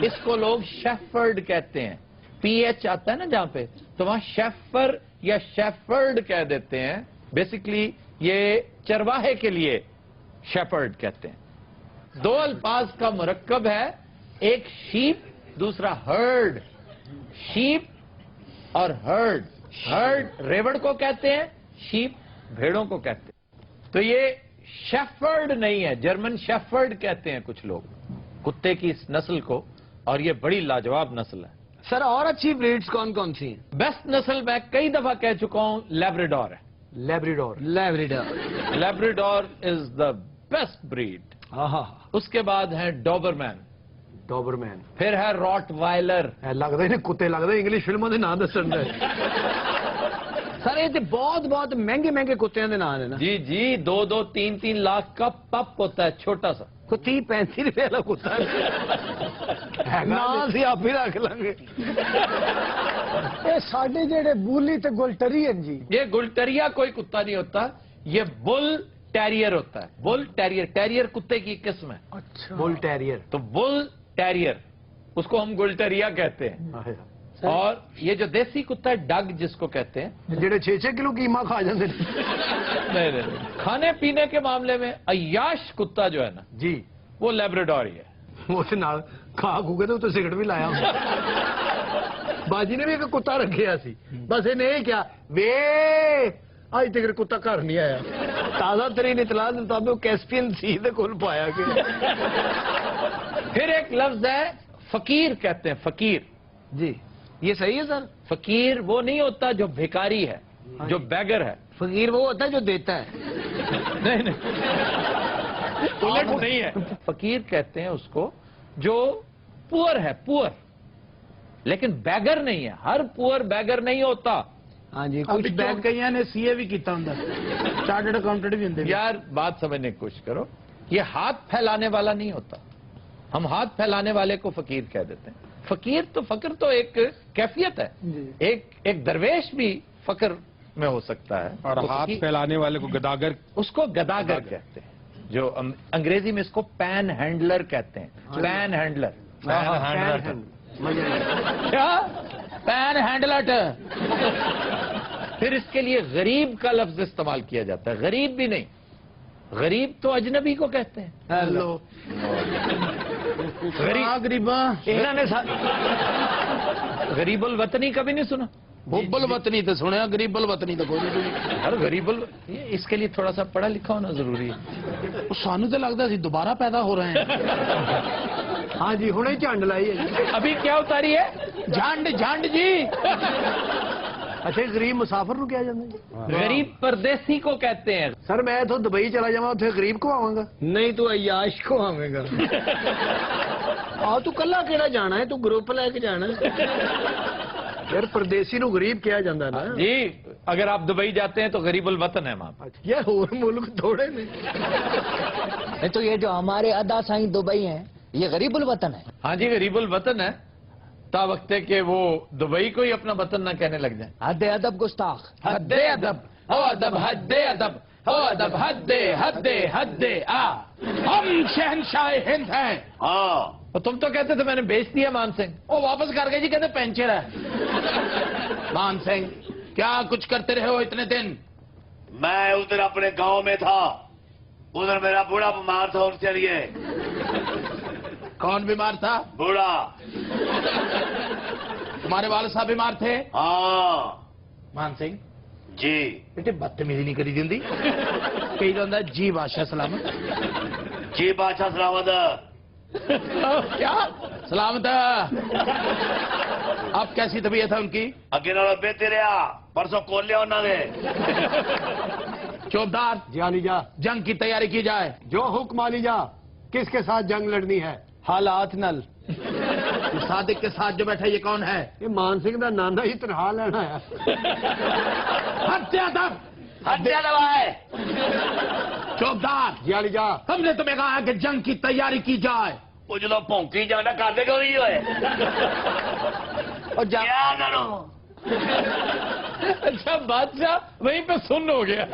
Speaker 1: इसको लोग शेफर्ड कहते हैं, पीएच आता है ना जहां पे, तो वहां शेफर या शेफर्ड कह देते हैं। बेसिकली ये चरवाहे के लिए शेपर्ड कहते हैं। दो अल्फाज का मुरक्कब है, एक शीप, दूसरा हर्ड। शीप और हर्ड, हर्ड रेवड़ को कहते हैं, शीप भेड़ों को कहते हैं। तो ये शेफर्ड नहीं है, जर्मन शेफर्ड कहते हैं कुछ लोग कुत्ते की इस नस्ल को, और ये बड़ी लाजवाब नस्ल है।
Speaker 8: सर, और अच्छी ब्रीड्स कौन कौन सी हैं?
Speaker 1: बेस्ट नस्ल मैं कई दफा कह चुका हूं, लैब्राडोर है।
Speaker 6: Labrador.
Speaker 8: Labrador.
Speaker 1: Labrador is the best breed. उसके बाद है डॉबरमैन,
Speaker 6: डॉबरमैन।
Speaker 1: फिर है रॉटवाइलर।
Speaker 6: लगता ही नहीं कुत्ते लगते, इंग्लिश फिल्मों के नाम दसन दे।
Speaker 8: सर, ये तो बहुत बहुत महंगे महंगे कुत्तियों के नाम है ना।
Speaker 1: जी जी, 2-2, 3-3 लाख का पप होता है, छोटा सा।
Speaker 8: कोई 30-35 रुपए वाला कुत्ता ना सी आप ही रख लेंगे।
Speaker 5: ये साडे जेड़े बूली ते गुलटरीयन जी,
Speaker 1: ये गुलटरिया कोई कुत्ता नहीं होता, ये बुल टेरियर होता है। बुल टेरियर, टेरियर कुत्ते की किस्म है।
Speaker 5: अच्छा,
Speaker 6: बुल टेरियर।
Speaker 1: तो बुल टेरियर, उसको हम गुलटरिया कहते हैं। और ये जो देसी कुत्ता है, डग जिसको कहते हैं,
Speaker 6: जेड़े 6-6 किलो कीमा खा जाते
Speaker 1: नहीं, खाने पीने के मामले में अय्याश कुत्ता जो है ना
Speaker 6: जी,
Speaker 1: वो लैब्राडोर ही है।
Speaker 6: वो नाल खा खूके तो सिगरेट भी लाया बाजी ने भी एक कुत्ता रखिया सी, बस इन्हें क्या वे अज तक कुत्ता घर नहीं आया।
Speaker 8: ताजा तरीन इतला के मुताबिक कैस्पियन सी दे कोल पाया गया।
Speaker 1: फिर एक लफ्ज है फकीर कहते हैं, फकीर।
Speaker 8: जी, ये सही है सर।
Speaker 1: फकीर वो नहीं होता जो भिखारी है, जो बैगर है।
Speaker 8: फकीर वो होता है जो देता है।
Speaker 1: नहीं, उलट नहीं है। फकीर कहते हैं उसको जो पुअर है, पुअर, लेकिन बैगर नहीं है। हर पुअर बैगर नहीं होता।
Speaker 8: हाँ जी,
Speaker 6: कुछ
Speaker 8: कुछ
Speaker 6: बैग कई ने सीए भी किया होंगे, चार्टर्ड अकाउंटेंट भी होंगे।
Speaker 1: यार बात समझने की कोशिश करो, ये हाथ फैलाने वाला नहीं होता। हम हाथ फैलाने वाले को फकीर कह देते हैं। फकीर तो, फकर तो एक कैफियत है, एक दरवेश भी फकर में हो सकता है।
Speaker 7: और
Speaker 1: तो
Speaker 7: हाथ फैलाने वाले को गदागर,
Speaker 1: उसको गदागर कहते हैं, जो अंग्रेजी में इसको पैन हैंडलर कहते हैं। पैन हैंडलर, क्या पैन हैंडलर। फिर इसके लिए गरीब का लफ्ज इस्तेमाल किया जाता है। गरीब भी नहीं, गरीब तो अजनबी को कहते हैं।
Speaker 6: हेलो गरीबा,
Speaker 1: इन्होंने गरीबुल वतनी कभी नहीं सुना?
Speaker 6: बुब्बल वतनी तो सुने, गरीबल वतनी तो कोई नहीं सुनी।
Speaker 1: अरे गरीबुल, इसके लिए थोड़ा सा पढ़ा लिखा होना जरूरी है।
Speaker 6: सानू तो लगता सी दोबारा पैदा हो रहे हैं। हाँ जी, हुणे झंड लाई है।
Speaker 1: अभी क्या उतारी है?
Speaker 6: झंड झंड जी। अच्छा, गरीब मुसाफिर नु क्या जाता?
Speaker 1: गरीब परदेसी को कहते हैं।
Speaker 6: सर मैं तो दुबई चला जावा, उसे गरीब को आवांगा।
Speaker 8: नहीं तो अय्याश को आवेगा। आ तू कला केड़ा जाना है, तू ग्रुप लेके जाना है।
Speaker 6: यार परदेसी नु गरीब किया जाता ना
Speaker 1: जी, अगर आप दुबई जाते हैं तो गरीबुल वतन है वहां पर।
Speaker 6: यार और मुल्क थोड़े ने।
Speaker 2: नहीं तो ये जो हमारे अदा साईं दुबई हैं, ये गरीबुल वतन है।
Speaker 1: हाँ जी, गरीबुल वतन है, ता वक्त है कि वो दुबई को ही अपना वतन ना कहने लग जाए।
Speaker 2: हद अदब गुस्ताख।
Speaker 1: हद्दे अदब, हो अदब, हद्दे अदब, हो अदब, हद्दे हद्दे हद्दे आ। हम शहनशाह हिंद हैं।
Speaker 3: हाँ,
Speaker 1: और तुम तो कहते थे मैंने बेच दिया मान सिंह। वो वापस कर गए जी, कहते पेंचर है। मान सिंह क्या कुछ करते रहे हो इतने दिन?
Speaker 3: मैं उधर अपने गांव में था, उधर मेरा बूढ़ा बीमार था, उनसे लिए।
Speaker 1: कौन बीमार था?
Speaker 3: बूढ़ा।
Speaker 1: तुम्हारे वाले साहब बीमार थे?
Speaker 3: हाँ
Speaker 1: मान सिंह
Speaker 3: जी।
Speaker 1: बेटे बदतमीजी नहीं करी दिंदी। कही जाता जी बादशाह सलामत।
Speaker 3: जी बादशाह सलामत।
Speaker 1: क्या सलामत? अब कैसी तबीयत है उनकी?
Speaker 3: अगे नालों बेहतर रहा, परसों खोल लिया उन्होंने।
Speaker 1: चौबदार
Speaker 6: जी अली जा,
Speaker 1: जंग की तैयारी की जाए।
Speaker 6: जो हुक्म अली जा। किसके साथ जंग लड़नी है?
Speaker 2: हालात नल।
Speaker 1: सादिक के साथ जो बैठा ये कौन है?
Speaker 6: ये मान सिंह का नाना ही तनहा लेना है।
Speaker 1: हत्या दब,
Speaker 3: हत्या दबाए।
Speaker 1: चौबदार
Speaker 6: जी अली जा,
Speaker 1: हमने तुम्हें कहा कि जंग की तैयारी की जाए।
Speaker 3: वो जो भौंकी जाना कर दे क्यों नहीं हुए?
Speaker 2: और जा
Speaker 3: क्या करो?
Speaker 1: अच्छा बादशाह वहीं पे सुन हो गया।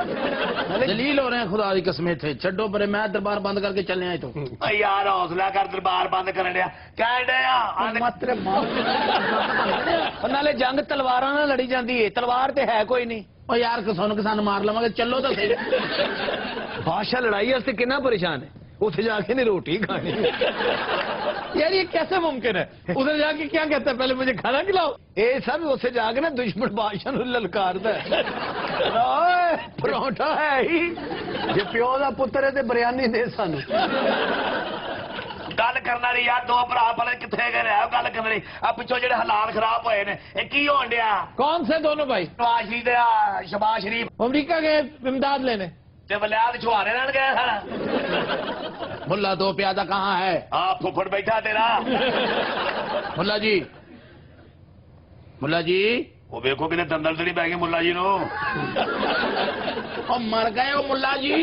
Speaker 1: जलील हो रहे हैं खुदा की कसमें थे। छड्डो परे, मैं दरबार बंद करके चलने आए तो।
Speaker 3: यार हौसला कर, दरबार बंद कर लिया। कह डया
Speaker 2: मात्र नाले जंग तलवारां ਨਾਲ ਲੜੀ ਜਾਂਦੀ ਹੈ, ਤਲਵਾਰ ਤੇ ਹੈ ਕੋਈ नहीं।
Speaker 1: और यार किसान मार लवांगे, चलो तो सही।
Speaker 6: बादशाह लड़ाई वास्ते कितना परेशान है, उसे जाके नहीं रोटी खानी।
Speaker 1: यार ये कैसे मुमकिन है? उधर जाके क्या कहता है, पहले मुझे खाना खिलाओ।
Speaker 6: ये सब उसे जाके ना दुश्मन बादशाह ਨੂੰ ਲਲਕਾਰਦਾ ਹੈ। ਓਏ ਪਰੌਂਠਾ ਹੈ ਹੀ, ਜੇ ਪਿਓ ਦਾ ਪੁੱਤਰ ਹੈ ਤੇ ਬਿਰਿਆਨੀ ਦੇ ਸਾਨੂੰ।
Speaker 3: गल करना नहीं यार, दो भरा भले कितने गए रहे गल करना नहीं। अब पिछो जेडे हालात खराब होए ने, ये की होन दिया?
Speaker 1: कौन से दोनों भाई?
Speaker 3: नवाज शरीफ ते शहबाज शरीफ
Speaker 1: अमरीका गए इमदाद लेने।
Speaker 3: ते वलियाद छुहारे लेन गए सर।
Speaker 1: मुल्ला दो प्यादा कहाँ है?
Speaker 3: हाँ फुफड़ बैठा तेरा।
Speaker 1: मुल्ला जी, मुल्ला जी
Speaker 3: वो देखो कितने दंदल तो नहीं पै गए मुल्ला जी नो।
Speaker 1: और मर गए हो मुल्ला जी।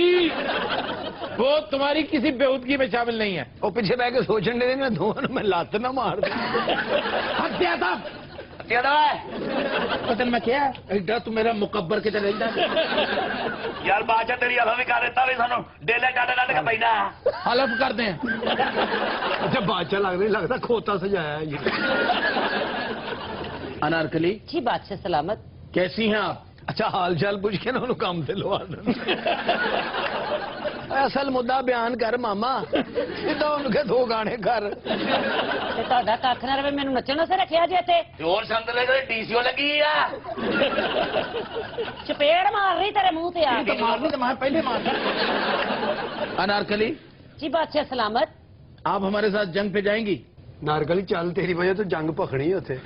Speaker 1: वो तुम्हारी किसी बेहूदगी में शामिल नहीं है।
Speaker 6: ਉਹ ਪਿੱਛੇ ਬਹਿ ਕੇ ਸੋਚਣ ਦੇ ਨਾ ਦੋਵਾਂ ਨੂੰ ਮੈਂ ਲੱਤ ਨਾ ਮਾਰ ਦਾਂ।
Speaker 1: हत्या दब,
Speaker 3: हत्या दबाए।
Speaker 1: पता मैं क्या एडा तू मेरा मुकब्बर के चले
Speaker 3: यार बादशाह तेरी हवा भी कर देता भी सानू डेले डाले डाले का पैना।
Speaker 1: हलफ कर दें।
Speaker 6: ਅੱਛਾ ਬਾਦਸ਼ਾਹ ਲੱਗਦਾ ਨਹੀਂ ਲੱਗਦਾ ਖੋਤਾ ਸਜਾਇਆ ਜੀ।
Speaker 1: अनारकली
Speaker 4: जी बादशाह सलामत।
Speaker 1: कैसी हैं आप?
Speaker 6: ਅੱਛਾ ਹਾਲ ਚਾਲ ਪੁੱਛ ਕੇ ਨਾ ਉਹਨੂੰ ਕੰਮ ਤੇ ਲਵਾ ਦੇਣ। ਅਸਲ ਮੁੱਦਾ ਬਿਆਨ ਕਰ ਮਾਮਾ, ਸਿੱਧਾ ਉਹਨੂੰ ਕਹੇ ਦੋ ਗਾਣੇ ਕਰ।
Speaker 4: ਤੇ ਤੁਹਾਡਾ ਕੱਖ ਨਾ ਰਵੇ, ਮੈਨੂੰ ਨੱਚਣ ਵਾਸਤੇ ਰੱਖਿਆ ਜੇ ਇੱਥੇ।
Speaker 3: जोर संद ले गए डीसीओ लगी है।
Speaker 4: ਚਪੇੜ ਮਾਰ ਰਹੀ ਤੇਰੇ ਮੂੰਹ ਤੇ ਆ
Speaker 1: तो
Speaker 4: ਕੇ।
Speaker 1: मारनी तो मैं पहले मार। अनारकली
Speaker 4: जी बादशाह सलामत।
Speaker 1: आप हमारे साथ जंग पे जाएंगी?
Speaker 6: ਨਾਰਗਲੀ ਚੱਲ, ਤੇਰੀ ਵਜ੍ਹਾ ਤੋਂ ਜੰਗ ਭਖਣੀ ਉੱਥੇ।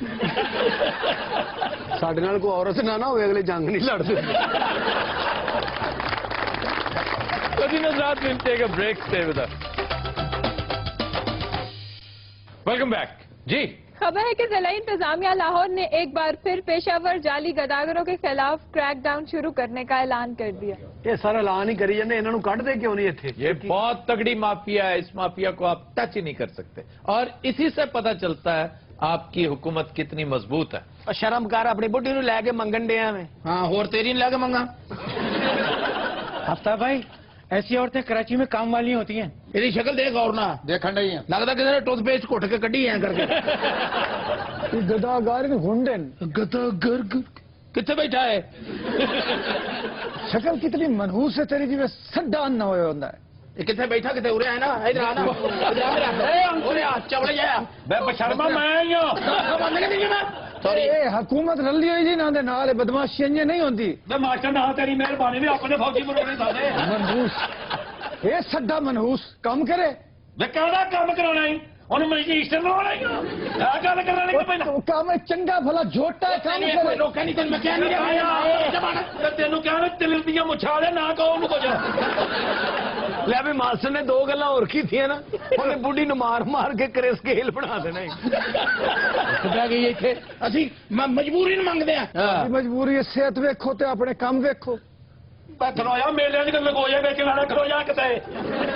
Speaker 6: ਸਾਡੇ ਨਾਲ ਕੋਈ ਔਰਤ ਨਾ ਹੋਵੇ, ਅਗਲੇ ਜੰਗ ਨਹੀਂ ਲੜਦੇ।
Speaker 1: Break stay with us. Welcome back जी।
Speaker 9: खबर है कि जिला इंतजामिया लाहौर ने एक बार फिर पेशावर जाली गदागरों के खिलाफ क्रैकडाउन शुरू करने का ऐलान कर दिया।
Speaker 6: ਇਹ ਸਾਰਾ ਐਲਾਨ ਹੀ ਕਰੀ ਜਾਂਦੇ, ਇਹਨਾਂ ਨੂੰ ਕੱਢਦੇ ਕਿਉਂ ਨਹੀਂ ਇੱਥੇ?
Speaker 1: ये बहुत तगड़ी माफिया है, इस माफिया को आप टच ही नहीं कर सकते। और इसी से पता चलता है आपकी हुकूमत कितनी मजबूत है।
Speaker 6: ਉਹ ਸ਼ਰਮ ਕਰ, ਆਪਣੀ ਬੁੱਢੀ ਨੂੰ ਲੈ ਕੇ ਮੰਗਣ ਡਿਆ ਮੈਂ।
Speaker 1: हाँ और तेरी नहीं लगे मंगा।
Speaker 5: आफ्ताब भाई, ऐसी औरतें कराची में काम वाली होती हैं।
Speaker 1: तेरी शक्ल देख और ना
Speaker 2: देखण नहीं है।
Speaker 1: लगता किसी ने टूथपेस्ट घुट के कड़ी है करके।
Speaker 5: गदागार हुंडन
Speaker 1: गदागर कितने बैठा है?
Speaker 5: शक्ल कितनी मनहूस है तेरी, जिਵੇਂ सड्डा ना होया ਹੁੰਦਾ है।
Speaker 1: ये कितने बैठा कितने उरे है ना, इधर आना, इधर आ मेरा उरे आ चवड़े जाया मैं बशर्मा मैं ही हूं। सॉरी
Speaker 5: ਇਹ ਹਕੂਮਤ ਰਲੀ ਹੋਈ ਜੀ ਨਾ ਦੇ ਨਾਲ, ਇਹ ਬਦਮਾਸ਼ੀਆਂ ਇੰਜ ਨਹੀਂ ਹੁੰਦੀ।
Speaker 3: ਤੇ ਮਾਸਟਰ ਨਾ ਤੇਰੀ ਮਿਹਰਬਾਨੀ ਵੀ ਆਪਣੇ ਫੌਜੀ ਬਣਾਉਣੇ ਸਾਰੇ।
Speaker 5: मनहूस, ਇਹ ਸੱਡਾ मनहूस ਕੰਮ करे।
Speaker 3: ਵੇ ਕਿਹੜਾ ਕੰਮ ਕਰਾਉਣਾ ਹੈ ਉਹਨੂੰ ਮਜਿਸਟਰ ਬਣਾਉਣਾ ਹੈ। ਆ ਗੱਲ ਕਰਨਾ ਨਹੀਂ ਪੈਂਦਾ।
Speaker 5: ਕੰਮ ਚੰਗਾ ਭਲਾ ਝੋਟਾ ਕੰਮ करे।
Speaker 1: रोका नहीं मैं क्या नहीं
Speaker 3: ਤੇ ਤੈਨੂੰ ਕਿਹਾ ਨਾ ਤਿਲ ਦੀਆਂ ਮੁੱਛਾਂ ਦੇ ਨਾ ਕਹੋ ਉਹਨੂੰ ਕੁਝ।
Speaker 6: ਲੈ ਵੀ ਮਾਸਟਰ ਨੇ ਦੋ ਗੱਲਾਂ ਹੋਰ ਕੀਤੀਆਂ ਨਾ, ਉਹਨੇ ਬੁੱਢੀ ਨੂੰ ਮਾਰ ਮਾਰ ਕੇ ਕਰੇ ਸਕੇਲ ਬਣਾ ਦੇਣਾ
Speaker 5: ਕਿੱਦਾਂ ਗਈ ਇੱਥੇ ਅਸੀਂ ਮਜਬੂਰੀ ਨੂੰ ਮੰਗਦੇ ਆ।
Speaker 6: ਮਜਬੂਰੀ ਹੈ, ਸਿਹਤ ਵੇਖੋ ਤੇ ਆਪਣੇ ਕੰਮ ਵੇਖੋ।
Speaker 5: खलोया मेले लगोया बेचने वाला खलोया कितने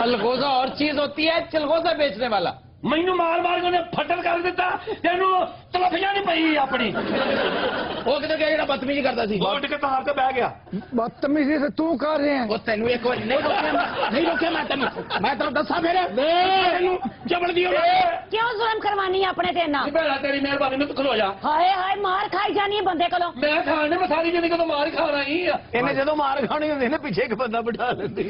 Speaker 1: अलगोजा और चीज होती है, चिलगोजा बेचने वाला।
Speaker 5: मैनू मार मार के फटल कर दिता, तेनू तलफियां नहीं पई अपनी। वो किधर गया जेड़ा बदतमीजी करता सी? उठ के तार ते बह गया।
Speaker 6: बदतमीजी से तू कर रहे हैं।
Speaker 5: वो तेनू एक बार नहीं रोके मैं तेनू दसा फिर तेनू जबड़ दियो
Speaker 4: क्यों जुल्म करवानी है अपने ते ना?
Speaker 5: बेड़ा तेरी मेहरबानी में तू खलो जा।
Speaker 4: हाय हाय मार खाई जानी है बंदे कोलों।
Speaker 5: मैं खाने में सारी जिंदगी तो मार खाना ही है।
Speaker 6: इन्हें जदों मार खानी होंदी ना पिछे एक बंदा बिठा लेंदी।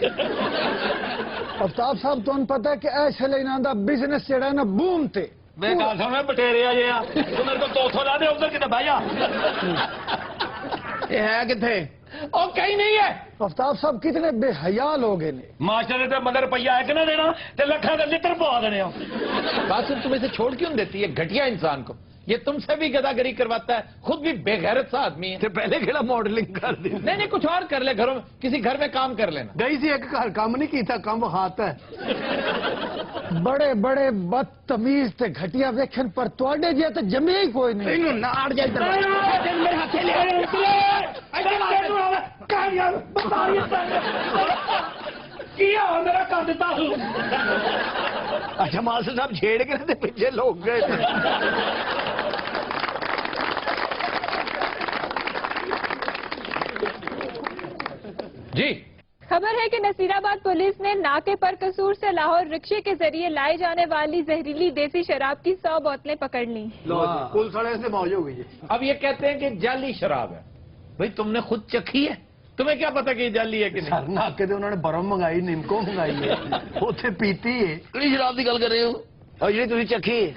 Speaker 6: अफ्ताब साहब तुहानू पता है कि ऐसे लेना दा बिजनेस जेड़ा ना बूम ते
Speaker 5: मैं गल सुन बटेरे आ जे तू मेरे को 200 ला दे, उधर किते बह जा। ये है किथे? ओ कहीं नहीं है।
Speaker 6: अफ्ताब साहब कितने बेहया लोग हैं।
Speaker 5: मास्टर ने तो मगर रुपया एक ना देना ते लखा के लिटर पवा देने।
Speaker 1: कासिम तुम इसे छोड़ क्यों देती है घटिया इंसान को? ये तुमसे भी गदागरी करवाता है, खुद भी बेगैरत सा आदमी है।
Speaker 6: तो पहले खेला मॉडलिंग कर दी।
Speaker 1: नहीं कुछ और कर ले, घरों में किसी घर में काम कर लेना।
Speaker 6: गई सी एक घर काम नहीं कीता, काम हाथ है। बड़े बड़े बदतमीज ते घटिया वेखन पर तुहाडे जे ते जमे ही कोई नहीं।
Speaker 5: इनु नाड़ जा इधर मेरे हाथे ले किया मेरा कर देता हूं।
Speaker 6: अच्छा मास्टर साहब छेड़ के ना पीछे लोग गए।
Speaker 1: जी
Speaker 9: खबर है कि नसीराबाद पुलिस ने नाके पर कसूर से लाहौर रिक्शे के जरिए लाई जाने वाली जहरीली देसी शराब की 100 बोतलें पकड़ ली।
Speaker 6: पुलिस वाले से मौज हो गई।
Speaker 1: अब ये कहते हैं कि जाली शराब है। भाई तुमने खुद चखी है, तुम्हें क्या पता कि ये जाली है कि नहीं?
Speaker 6: सर नाके उन्होंने बरम मंगाई, निमको मंगाई है, उसे पीती है।
Speaker 5: किहड़ी शराब की गल कर रहे हो?
Speaker 6: और जी तुम चखी है,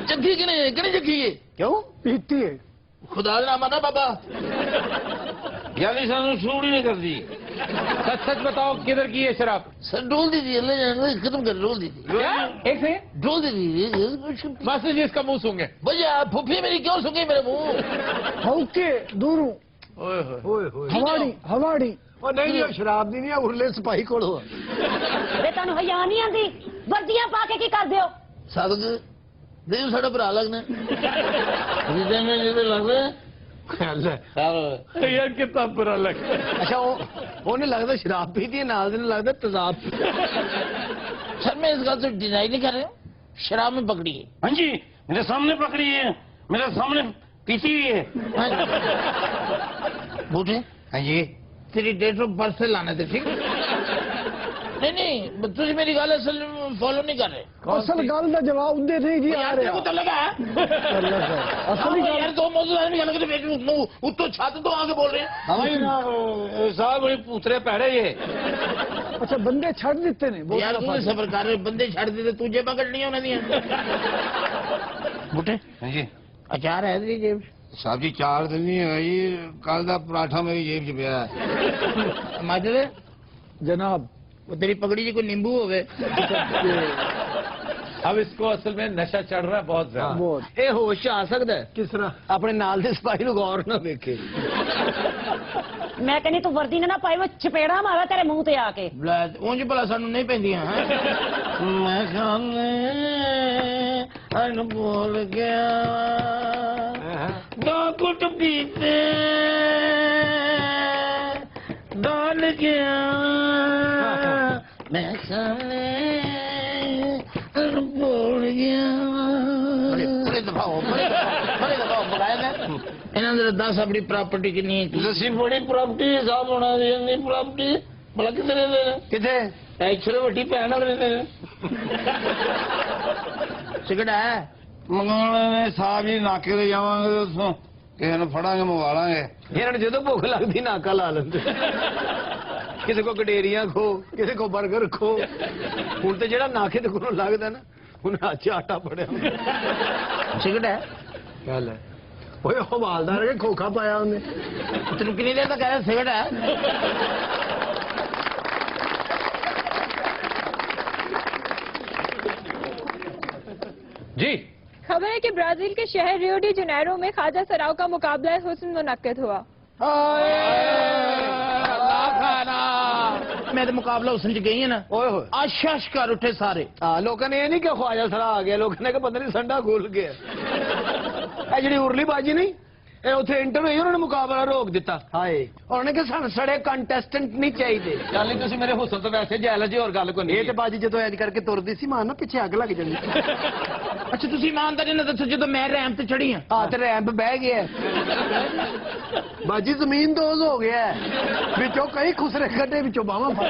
Speaker 5: चखी कि नहीं किहड़ी चखी है?
Speaker 6: क्यों पीती है?
Speaker 5: खुदा दा नाम आना बाबा जाली सानू सूट ही नहीं करती।
Speaker 1: सच सच बताओ किधर की है शराब?
Speaker 5: सर डोल दी थी, अल्लाह खत्म कर डोल दी थी।
Speaker 1: क्या? एक से
Speaker 5: डोल दी थी।
Speaker 1: मास्टर जी इसका मुंह सूंघे।
Speaker 5: भैया फुफी मेरी क्यों सूंघी मेरे मुंह?
Speaker 6: ओके दूरू हवाड़ी हवाड़ी और नहीं शराब दी नहीं है, उरले सिपाही कोलो
Speaker 4: वे तनु हया नहीं आंदी, वर्दियां पा के की कर दियो?
Speaker 5: सादक देव साडा भरा लगना जिदे में जिदे लगदा
Speaker 1: यार कितना बुरा लग।
Speaker 6: अच्छा उन्हें लगता शराब पीती है, नाल दिन लगता तेजाब।
Speaker 5: सर मैं इस बात से डिनाई नहीं कर रहा हूँ, शराब में पकड़ी है। हाँ जी मेरे सामने पकड़ी है, मेरे सामने पीती हुई है। बूढ़े हाँ जी तेरी डेट ऑफ बर्थ से लाना थे, ठीक नहीं नहीं तुझे मेरी गल असल फॉलो नहीं कर रहे।
Speaker 6: असल गल का जवाब दे नहीं जी आ रहा
Speaker 5: तो लगा असल यार दो मौजूद आदमी उत्तो छत तो आके बोल रहे हैं साहब बड़े पूतरे पैड़े ये।
Speaker 6: अच्छा बंदे छड़ देते ने
Speaker 5: यार तू सबर कर रहे, बंदे छड़ देते तुझे पकड़नी है उन्हें। बूटे हाँ जी अचार है तेरी जेब?
Speaker 3: साहब जी 4 दिन नहीं है जी, कल का पराठा मेरी जेब च पिया है।
Speaker 5: माजरे
Speaker 6: जनाब
Speaker 5: वो तेरी पगड़ी जी कोई नींबू हो गए।
Speaker 1: अब इसको असल में नशा चढ़ रहा है बहुत ज्यादा।
Speaker 6: बहुत
Speaker 5: ये होश आ सकता है
Speaker 6: किस तरह अपने नाल दे सिपाही नु गौर ना देखे।
Speaker 4: मैं कहनी तू वर्दी ने ना पाई, मैं चपेड़ा मारा तेरे मुंह ते आके।
Speaker 5: ਉਂਝ ਭਲਾ ਸਾਨੂੰ ਨਹੀਂ ਪੈਂਦੀਆਂ ਮੈਂ ਖਾਣੇ ਭੁੱਲ ਗਿਆ ਦੋ ਕੁੱਟ ਪੀਤੇ ਡਾਲ ਗਿਆ ਮੈਂ ਖਾਣੇ ਭੁੱਲ ਗਿਆ। ਬੜੇ ਦਫਾਓ ਬਗਾਇਆ ਇਹਨਾਂ ਦੇ 10 ਆਪਣੀ ਪ੍ਰਾਪਰਟੀ ਕਿੰਨੀ ਹੈ? ਅਸੀਂ ਬੜੀ ਪ੍ਰਾਪਰਟੀ ਹਿਸਾਬ ਹੋਣਾ ਦੀ ਪ੍ਰਾਪਰਟੀ ਭਲਾ ਕਿੱਥੇ ਰਹਿੰਦੇ ਨੇ?
Speaker 6: किथे
Speaker 5: ਐਕਚੁਅਲੀ ਵੱਡੀ ਭੈਣ ਨਾਲ ਰਹਿੰਦੇ ਨੇ। ਸਿਗੜਾ ਹੈ
Speaker 3: मंगाने साहब जी नाके ते जावांगे तो किसी ने फड़ांगे मंगवा लांगे।
Speaker 6: इन्होंने जो भुख लगती नाका ला लेंगे। किसी को गडेरिया खो, किसी को बर्गर खो। हूं तो जेड़ा नाके ते कोलों लगदा ना उन्हें आज आटा पड़िया।
Speaker 5: ਸਿਗੜਾ ਹੈ
Speaker 6: गल है ओए हवालदार के खोखा पाया उन्हें।
Speaker 5: ਤੈਨੂੰ ਕਿੰਨੀ ਦੇਰ ਤੱਕ ਕਹਿ ਸਿਗੜਾ ਹੈ?
Speaker 1: जी
Speaker 9: खबर है कि ब्राजील के शहर रियो डी जनेरो में ख्वाजा सराव का मुकाबला हुस्न मुनक्किद हुआ।
Speaker 5: मैं तो मुकाबला हुसन च गई है ना
Speaker 6: ਓਏ ਹੋਏ
Speaker 5: आशाश कर उठे सारे
Speaker 6: ਹਾਂ ਲੋਕਾਂ ਨੇ ਇਹ ਨਹੀਂ ਕਿ ਖਵਾਜਾ ਸਰਾ ਆ ਗਿਆ, ਲੋਕਾਂ ਨੇ ਕਿ ਪਤਾ ਨਹੀਂ ਸੰਡਾ ਖੁੱਲ ਗਿਆ। ਇਹ ਜਿਹੜੀ ਉਰਲੀ ਬਾਜੀ ਨਹੀਂ, ਇਹ ਉੱਥੇ ਇੰਟਰ ਹੋਈ, ਉਹਨਾਂ ਨੇ ਮੁਕਾਬਲਾ ਰੋਕ ਦਿੱਤਾ। ਹਾਏ ਉਹਨਾਂ ਨੇ ਕਿ ਸਾਨੂੰ ਸੜੇ ਕੰਟੈਸਟੈਂਟ ਨਹੀਂ ਚਾਹੀਦੇ।
Speaker 8: ਚੱਲ ਨਹੀਂ ਤੁਸੀਂ ਮੇਰੇ ਹੁਸਨ ਤੋਂ ਵੈਸੇ ਜੈਲ ਜੀ, ਹੋਰ ਗੱਲ ਕੋਈ ਨਹੀਂ।
Speaker 6: ਇਹ ਤੇ ਬਾਜੀ ਜਦੋਂ ਐਜ ਕਰਕੇ ਤੁਰਦੀ ਸੀ ਮਾਨ ਨਾ ਪਿੱਛੇ ਅੱਗ ਲੱਗ ਜਾਂਦੀ।
Speaker 5: अच्छा तुसी ईमानदारी ना दसो जो मैं रैम ते चढ़ी हां
Speaker 6: ਹਾਂ ਤੇ ਰੈਂਪ ਬਹਿ ਗਿਆ ਬਾਜੀ, ਜ਼ਮੀਨ ਦੋਜ਼ ਹੋ ਗਿਆ ਵਿੱਚੋਂ ਕਈ ਖੁਸਰੇ ਕੱਢੇ, ਵਿੱਚੋਂ ਬਾਹਾਂ ਫੜ।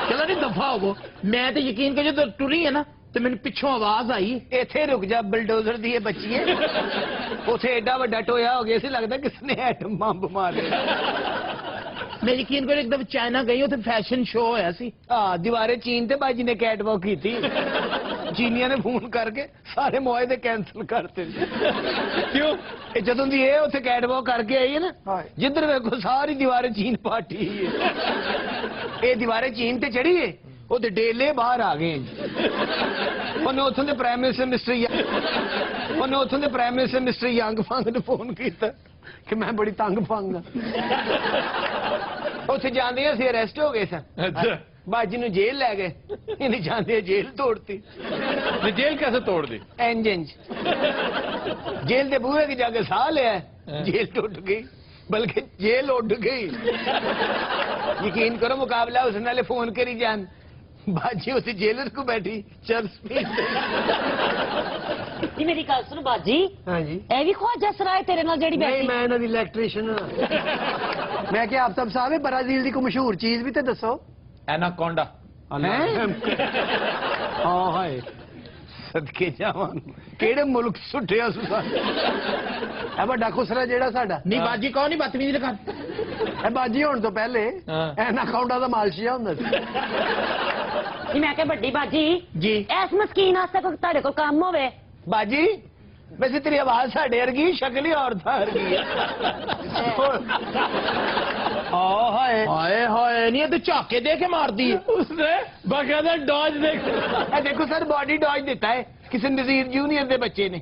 Speaker 5: चलो नहीं दफा हो मैं तो यकीन कर जो टुरी है ना तो मैंने पिछों आवाज आई
Speaker 6: ਇੱਥੇ ਰੁਕ ਜਾ, ਬਲਡੋਜ਼ਰ ਦੀ ਇਹ ਬੱਚੀਏ। ਉੱਥੇ ਐਡਾ ਵੱਡਾ ਟੋਇਆ ਹੋ ਗਿਆ ਸੀ, ਲੱਗਦਾ ਕਿਸ ਨੇ ਐਟਮ ਬੰਬ ਮਾਰਿਆ।
Speaker 5: मैं यकीन कर एकदम चाइना गई उथे फैशन शो होया सी
Speaker 6: ਹਾਂ ਦੀਵਾਰੇ ਚੀਨ ਤੇ ਬਾਜੀ ਨੇ ਕੈਟ ਵਾਕ ਕੀਤੀ। ਚੀਨੀਆਂ ਨੇ ਫੋਨ ਕਰਕੇ ਸਾਰੇ ਮੁਆਹਦੇ ਕੈਂਸਲ ਕਰਤੇ।
Speaker 8: क्यों?
Speaker 6: ਇਹ ਜਦੋਂ ਦੀ ਇਹ ਉੱਥੇ ਕੈਟ ਵਾਕ ਕਰਕੇ ਆਈ ਹੈ ਨਾ, ਜਿੱਧਰ ਵੇਖੋ ਸਾਰੀ ਦੀਵਾਰੇ ਚੀਨ ਪਾਟੀ ਹੈ। ਇਹ ਦੀਵਾਰੇ ਚੀਨ ਤੇ ਚੜੀ ਹੈ, ਉਹਦੇ ਡੇਲੇ ਬਾਹਰ ਆ ਗਏ। ਉਹਨੇ ਉੱਥੋਂ ਦੇ ਪ੍ਰਾਈਮ ਮਿਨਿਸਟਰ ਮਿਸਟਰ ਯੰਗ ਫੰਗ ਨੂੰ ਫੋਨ ਕੀਤਾ ਕਿ ਮੈਂ ਬੜੀ ਤੰਗ ਫੰਗ ਆ। ਉੱਥੇ ਜਾਂਦੇ ਅਸੀਂ ਅਰੈਸਟ ਹੋ ਗਏ ਸਨ।
Speaker 1: अच्छा
Speaker 6: ਬਾਜੀ ਨੂੰ ਜੇਲ੍ਹ ਲੈ ਗਏ, ਇਹਨੇ ਜਾਂਦੇ ਜੇਲ੍ਹ ਤੋੜਤੀ।
Speaker 1: ये जेल कैसे तोड़ दी?
Speaker 6: ਇੰਜਨ ਜੇਲ੍ਹ ਦੇ ਬੂਹੇ ਕੇ ਜਾ ਕੇ ਸਾਹ ਲਿਆ, ਜੇਲ੍ਹ ਟੁੱਟ ਗਈ, ਬਲਕਿ ਜੇਲ੍ਹ ਉੱਡ ਗਈ। ਯਕੀਨ ਕਰੋ ਮੁਕਾਬਲਾ ਉਸ ਨਾਲੇ ਫੋਨ ਕਰੀ ਜਾਣ, ਬਾਜੀ ਉੱਥੇ ਜੇਲਰ ਕੋ ਬੈਠੀ ਚਰਸ ਪੀ।
Speaker 4: ਜੀ ਮੇਰੀ ਗੱਲ ਸੁਣ ਬਾਜੀ,
Speaker 6: ਹਾਂਜੀ
Speaker 4: ਇਹ ਵੀ ਖਵਾਜਾ ਸਰਾਏ ਤੇਰੇ ਨਾਲ ਜਿਹੜੀ
Speaker 6: ਨਹੀਂ,
Speaker 4: ਬੈਠੀ
Speaker 6: ਮੈਂ ਇਹਨਾਂ ਦੀ ਇਲੈਕਟ੍ਰੀਸ਼ੀਅਨ ਹਾਂ। ਮੈਂ ਕਿਹਾ ਆਫਤਾਬ ਸਾਹਿਬ ਇਹ ਬਰਾਜ਼ੀਲ ਦੀ ਕੋਈ ਮਸ਼ਹੂਰ ਚੀਜ਼ ਵੀ ਤੇ ਦੱਸੋ।
Speaker 1: एनाकोंडा।
Speaker 6: ਹਾਂ ਹਾਏ ਸਦਕੇ ਜਾਵਾਂ, ਕਿਹੜੇ ਮੁਲਕ ਸੁੱਟਿਆ ਸੁਸਾ। ਇਹ ਵੱਡਾ ਖੁਸਰਾ ਜਿਹੜਾ ਸਾਡਾ
Speaker 5: नहीं बाजी कौन नहीं बदतमीजी लगा
Speaker 6: ਇਹ ਬਾਜੀ ਹੋਣ ਤੋਂ ਪਹਿਲੇ
Speaker 1: ਹਾਂ।
Speaker 6: ਐਨਾਕਾਉਂਡਾ ਦਾ ਮਾਲਸ਼ੀਆ ਹੁੰਦਾ ਸੀ।
Speaker 4: ਜੀ ਮੈਂ ਕਿਹਾ ਵੱਡੀ ਬਾਜੀ
Speaker 5: जी
Speaker 4: ਇਸ ਮਸਕੀਨ ਵਾਸਤੇ ਕੋਈ ਤੁਹਾਡੇ ਕੋਲ ਕੰਮ ਹੋਵੇ।
Speaker 6: ਬਾਜੀ ਵੈਸੇ ਤੇਰੀ ਆਵਾਜ਼ ਸਾਡੇ ਵਰਗੀ, ਸ਼ਕਲ ਹੀ ਔਰਤਾਂ ਵਰਗੀ ਹੈ। ਹਾਏ
Speaker 5: हाय हाय नहीं ये तो झाके दे के मार दी
Speaker 1: उसने बाकायदा डॉज देख।
Speaker 6: ਇਹ ਦੇਖੋ ਸਰ ਬਾਡੀ ਡॉज ਦਿੱਤਾ ਹੈ ਕਿਸੇ ਨਜ਼ੀਰ ਜੂਨੀਅਰ ਦੇ ਬੱਚੇ ਨੇ।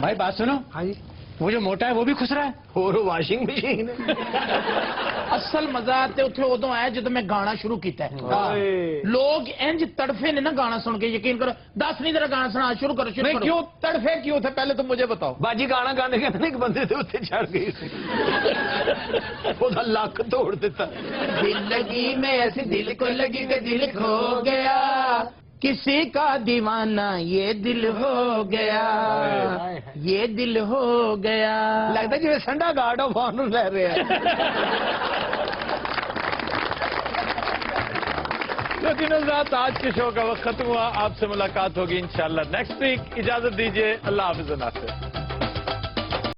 Speaker 5: भाई बात सुनो
Speaker 6: ਹਾਂਜੀ
Speaker 5: वो जो मोटा है वो भी खुसरा है
Speaker 6: ਹੋਰ ਵਾਸ਼ਿੰਗ ਮਸ਼ੀਨ
Speaker 5: असल मजा ते उथे उदों आया जदों मैं गाना शुरू किया
Speaker 6: हाय।
Speaker 5: लोग इंज तड़फे ने ना गाना सुन के। यकीन करो 10 नहीं तेरा गाना सुना शुरू करो शुरू
Speaker 1: नहीं
Speaker 5: करो।
Speaker 1: क्यों तड़फे क्यों थे पहले तो मुझे बताओ।
Speaker 6: ਬਾਜੀ ਗਾਣਾ ਗਾਣੇ ਕਹਿੰਦੇ ਇੱਕ ਬੰਦੇ ਦੇ ਉੱਤੇ ਚੜ ਗਈ ਸੀ, ਉਹਦਾ ਲੱਕ ਤੋੜ ਦਿੱਤਾ।
Speaker 5: दिल लगी में ऐसी दिल को लगी कि दिल खो गया, किसी का दीवाना ये दिल हो गया, ये दिल हो गया।
Speaker 6: ਲੱਗਦਾ ਜਿਵੇਂ ਸੰਡਾ ਗਾਰਡ ਆਫ ਆਨਰ ਲੈ ਰਿਹਾ।
Speaker 1: लेकिन आज के शो का वक्त खत्म हुआ, आपसे मुलाकात होगी इंशाल्लाह नेक्स्ट वीक। इजाजत दीजिए, अल्लाह हाफिज़ नासिर।